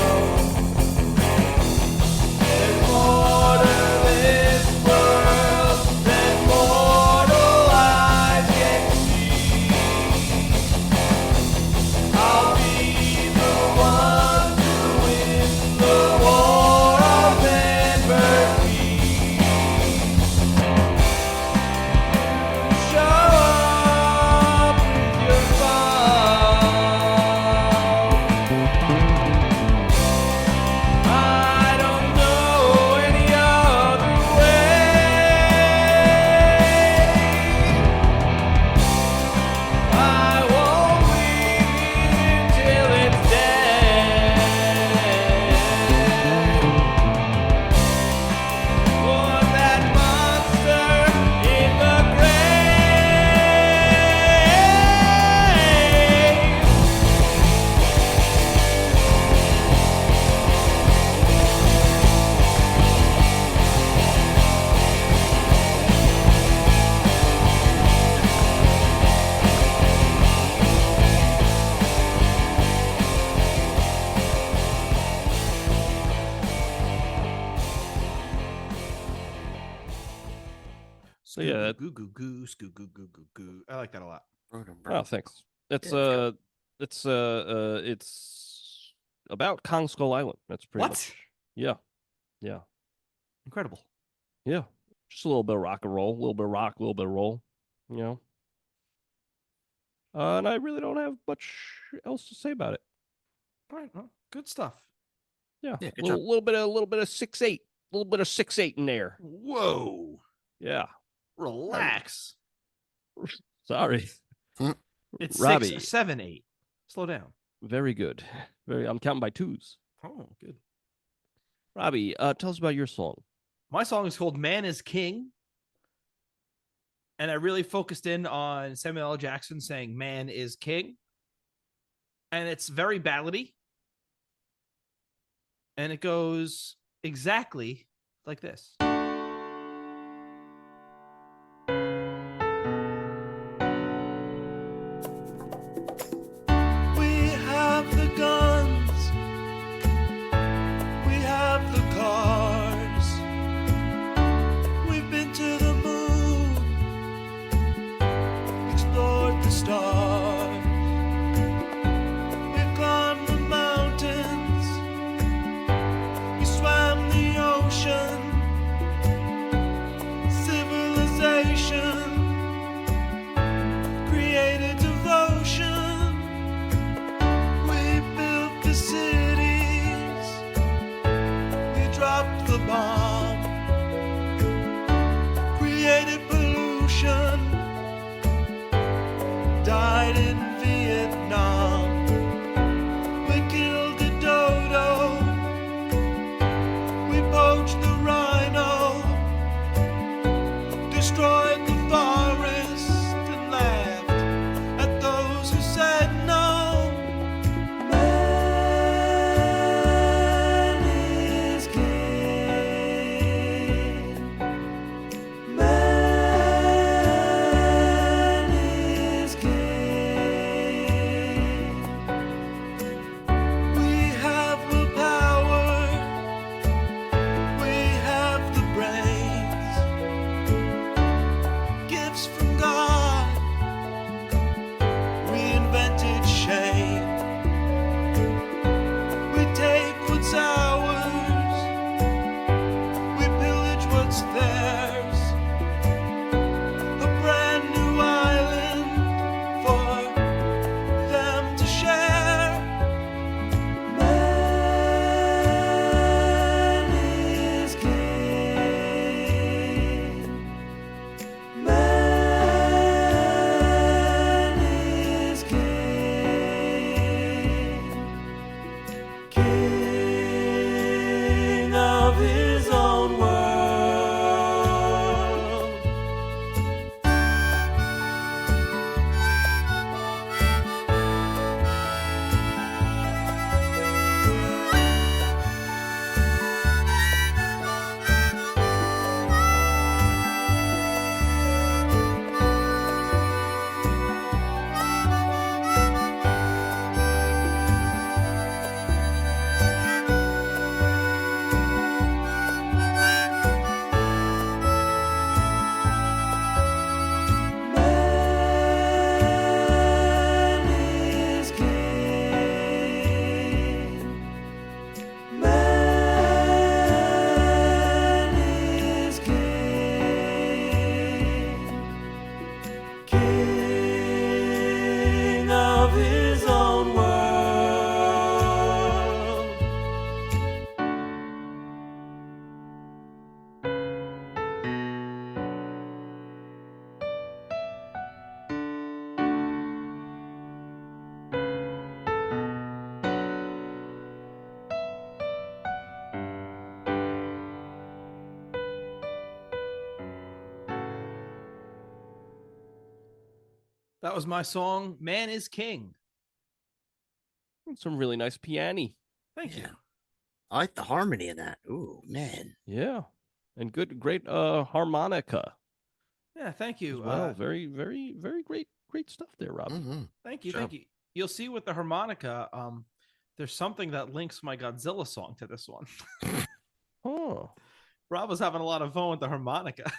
There's more to this world than mortal eyes can see. I'll be the one to win the war of empathy. Show up with your bomb. I don't know any other way. I won't leave till it's dead. Put that monster in the grave. So yeah, that- Goo goo goo, skoo goo goo goo goo. I like that a lot. Oh, thanks. It's Yeah, it's about Kong Skull Island. That's pretty What? much. Yeah. Yeah. Incredible. Yeah. Just a little bit of rock and roll, a little bit of rock, a little bit of roll, you know. And I really don't have much else to say about it. All right, well, good stuff. Yeah. Yeah, good a little bit of 6'8", a little bit of 6'8" in there. Whoa. Yeah. Relax. Sorry. It's Robbie. 6, 7, 8. Slow down. Very good. I'm counting by twos. Oh, good. Robbie, tell us about your song. My song is called Man is King. And I really focused in on Samuel L. Jackson saying man is king. And it's very ballady. And it goes exactly like this. We have the guns, we have the cars, we've been to the moon, explored the stars, we've climbed the mountains, we swam the ocean, civilization, created devotion. Cities, we dropped the bomb, created pollution, died in Vietnam, we killed a dodo, we poached the rhino, destroyed the forest and laughed at those who said no. That was my song, Man is King. Some really nice piano. Thank you. I like the harmony in that. Ooh, man. Yeah. And great harmonica Yeah, thank as you. well. Very, very, very great stuff there, Rob. Mm-hmm. Thank you. Sure. Thank you. You'll see with the harmonica, there's something that links my Godzilla song to this one. Oh. Rob was having a lot of fun with the harmonica.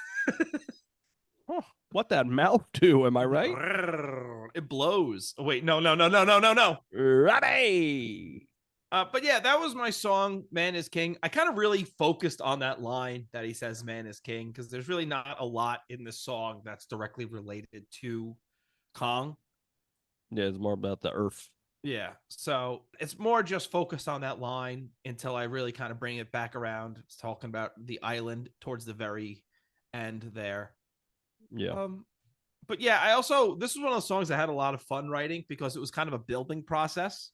Oh, what that mouth do, am I right? It blows. Oh, wait, no. Robbie! But yeah, that was my song, Man is King. I kind of really focused on that line that he says, Man is King, because there's really not a lot in this song that's directly related to Kong. Yeah, it's more about the earth. Yeah. So it's more just focused on that line until I really kind of bring it back around. It's talking about the island towards the very end there. Yeah. But yeah, this was one of those songs I had a lot of fun writing because it was kind of a building process,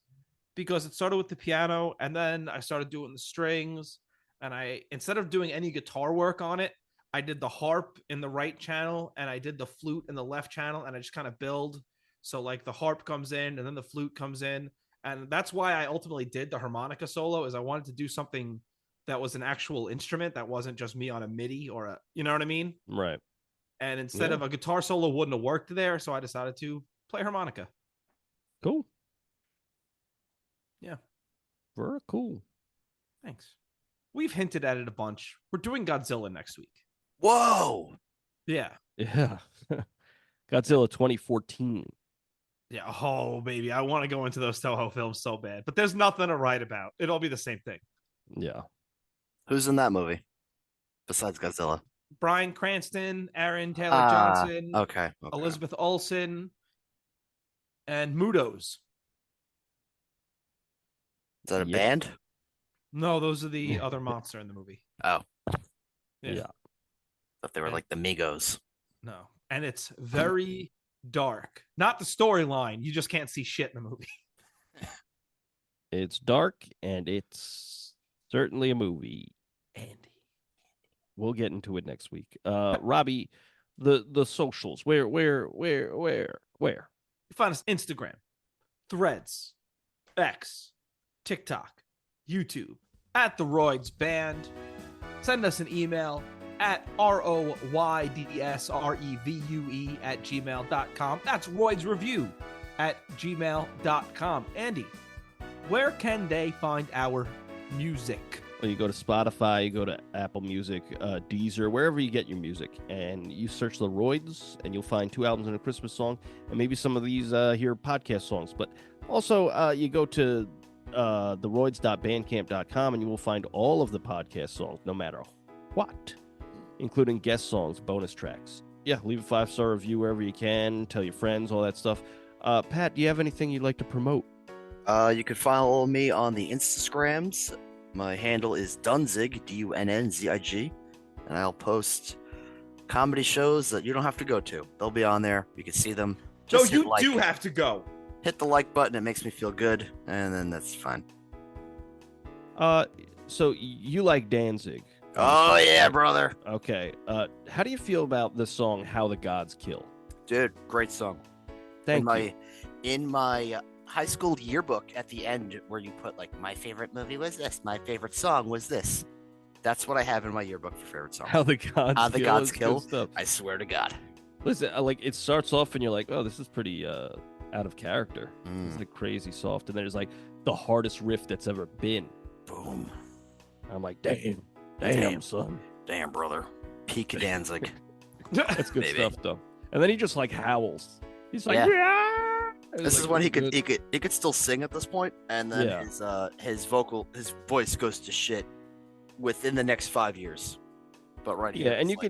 because it started with the piano and then I started doing the strings, and instead of doing any guitar work on it, I did the harp in the right channel and I did the flute in the left channel, and I just kind of build. So like the harp comes in and then the flute comes in, and that's why I ultimately did the harmonica solo, is I wanted to do something that was an actual instrument that wasn't just me on a MIDI or you know what I mean? Right. And instead Yeah. of a guitar solo wouldn't have worked there, so I decided to play harmonica. Cool. Yeah. Very cool. Thanks. We've hinted at it a bunch. We're doing Godzilla next week. Whoa. Yeah. Yeah. Godzilla 2014. Yeah. Oh, baby. I want to go into those Toho films so bad, but there's nothing to write about. It'll be the same thing. Yeah. Who's in that movie besides Godzilla? Bryan Cranston, Aaron Taylor Johnson, Okay. Elizabeth Olsen, and Mudos. Is that a Yep. band? No, those are the other monster in the movie. Oh, Yeah. thought they were like the Migos. No. And it's very dark. Not the storyline. You just can't see shit in the movie. It's dark and it's certainly a movie. Andy. We'll get into it next week. Robbie, the socials. Where? You find us Instagram, Threads, X, TikTok, YouTube, at TheRoydsBand. Send us an email at roydsrevue@gmail.com. That's Royd's Review @gmail.com. Andy, where can they find our music? Well, you go to Spotify, you go to Apple Music, Deezer, wherever you get your music, and you search the Royds, and you'll find 2 albums and a Christmas song, and maybe some of these here podcast songs. But also, you go to TheRoyds.bandcamp.com, and you will find all of the podcast songs, no matter what, including guest songs, bonus tracks. Yeah, leave a 5-star review wherever you can. Tell your friends, all that stuff. Pat, do you have anything you'd like to promote? You could follow me on the Instagrams. My handle is Dunzig, Dunnzig, and I'll post comedy shows that you don't have to go to. They'll be on there. You can see them. No, Just hit you like. do have to go. Hit the like button. It makes me feel good, and then that's fine. So you like Danzig? Oh yeah, brother. Okay. How do you feel about the song "How the Gods Kill"? Dude, great song. Thank you. In my high school yearbook at the end where you put like my favorite movie was this, my favorite song was this. That's what I have in my yearbook for favorite song. How the Gods How the Kill. Gods is good Kill. stuff. I swear to God. Listen, like it starts off and you're like, oh, this is pretty out of character. It's like crazy soft, and then it's like the hardest riff that's ever been. Boom. I'm like, damn, son. Damn, brother. Peak Danzig. That's good Baby. stuff, though. And then he just like howls. He's like, Yeah. yeah. This is when he could still sing at this point, and then Yeah. his voice goes to shit within the next 5 years. But right here, Yeah, and it's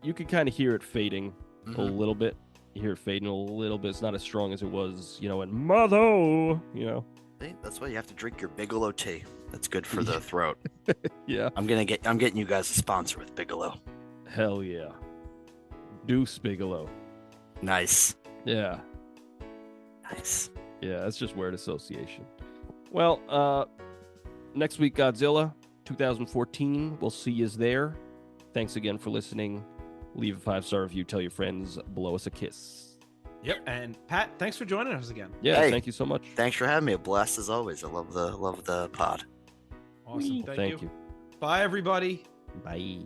you could kind of hear it fading a Mhm. little bit. You hear it fading a little bit. It's not as strong as it was, in Mother. See, that's why you have to drink your Bigelow tea. That's good for the throat. Yeah. I'm getting you guys a sponsor with Bigelow. Hell yeah. Deuce Bigelow. Nice. Yeah. Nice. Yeah, that's just word association. Well, next week, Godzilla 2014. We'll see you there. Thanks again for listening. Leave a 5-star review. Tell your friends. Blow us a kiss. Yep. And Pat, thanks for joining us again. Yeah, Hey. thank you so much. Thanks for having me. A blast as always. I love the pod. Awesome. Thank you. Bye, everybody. Bye.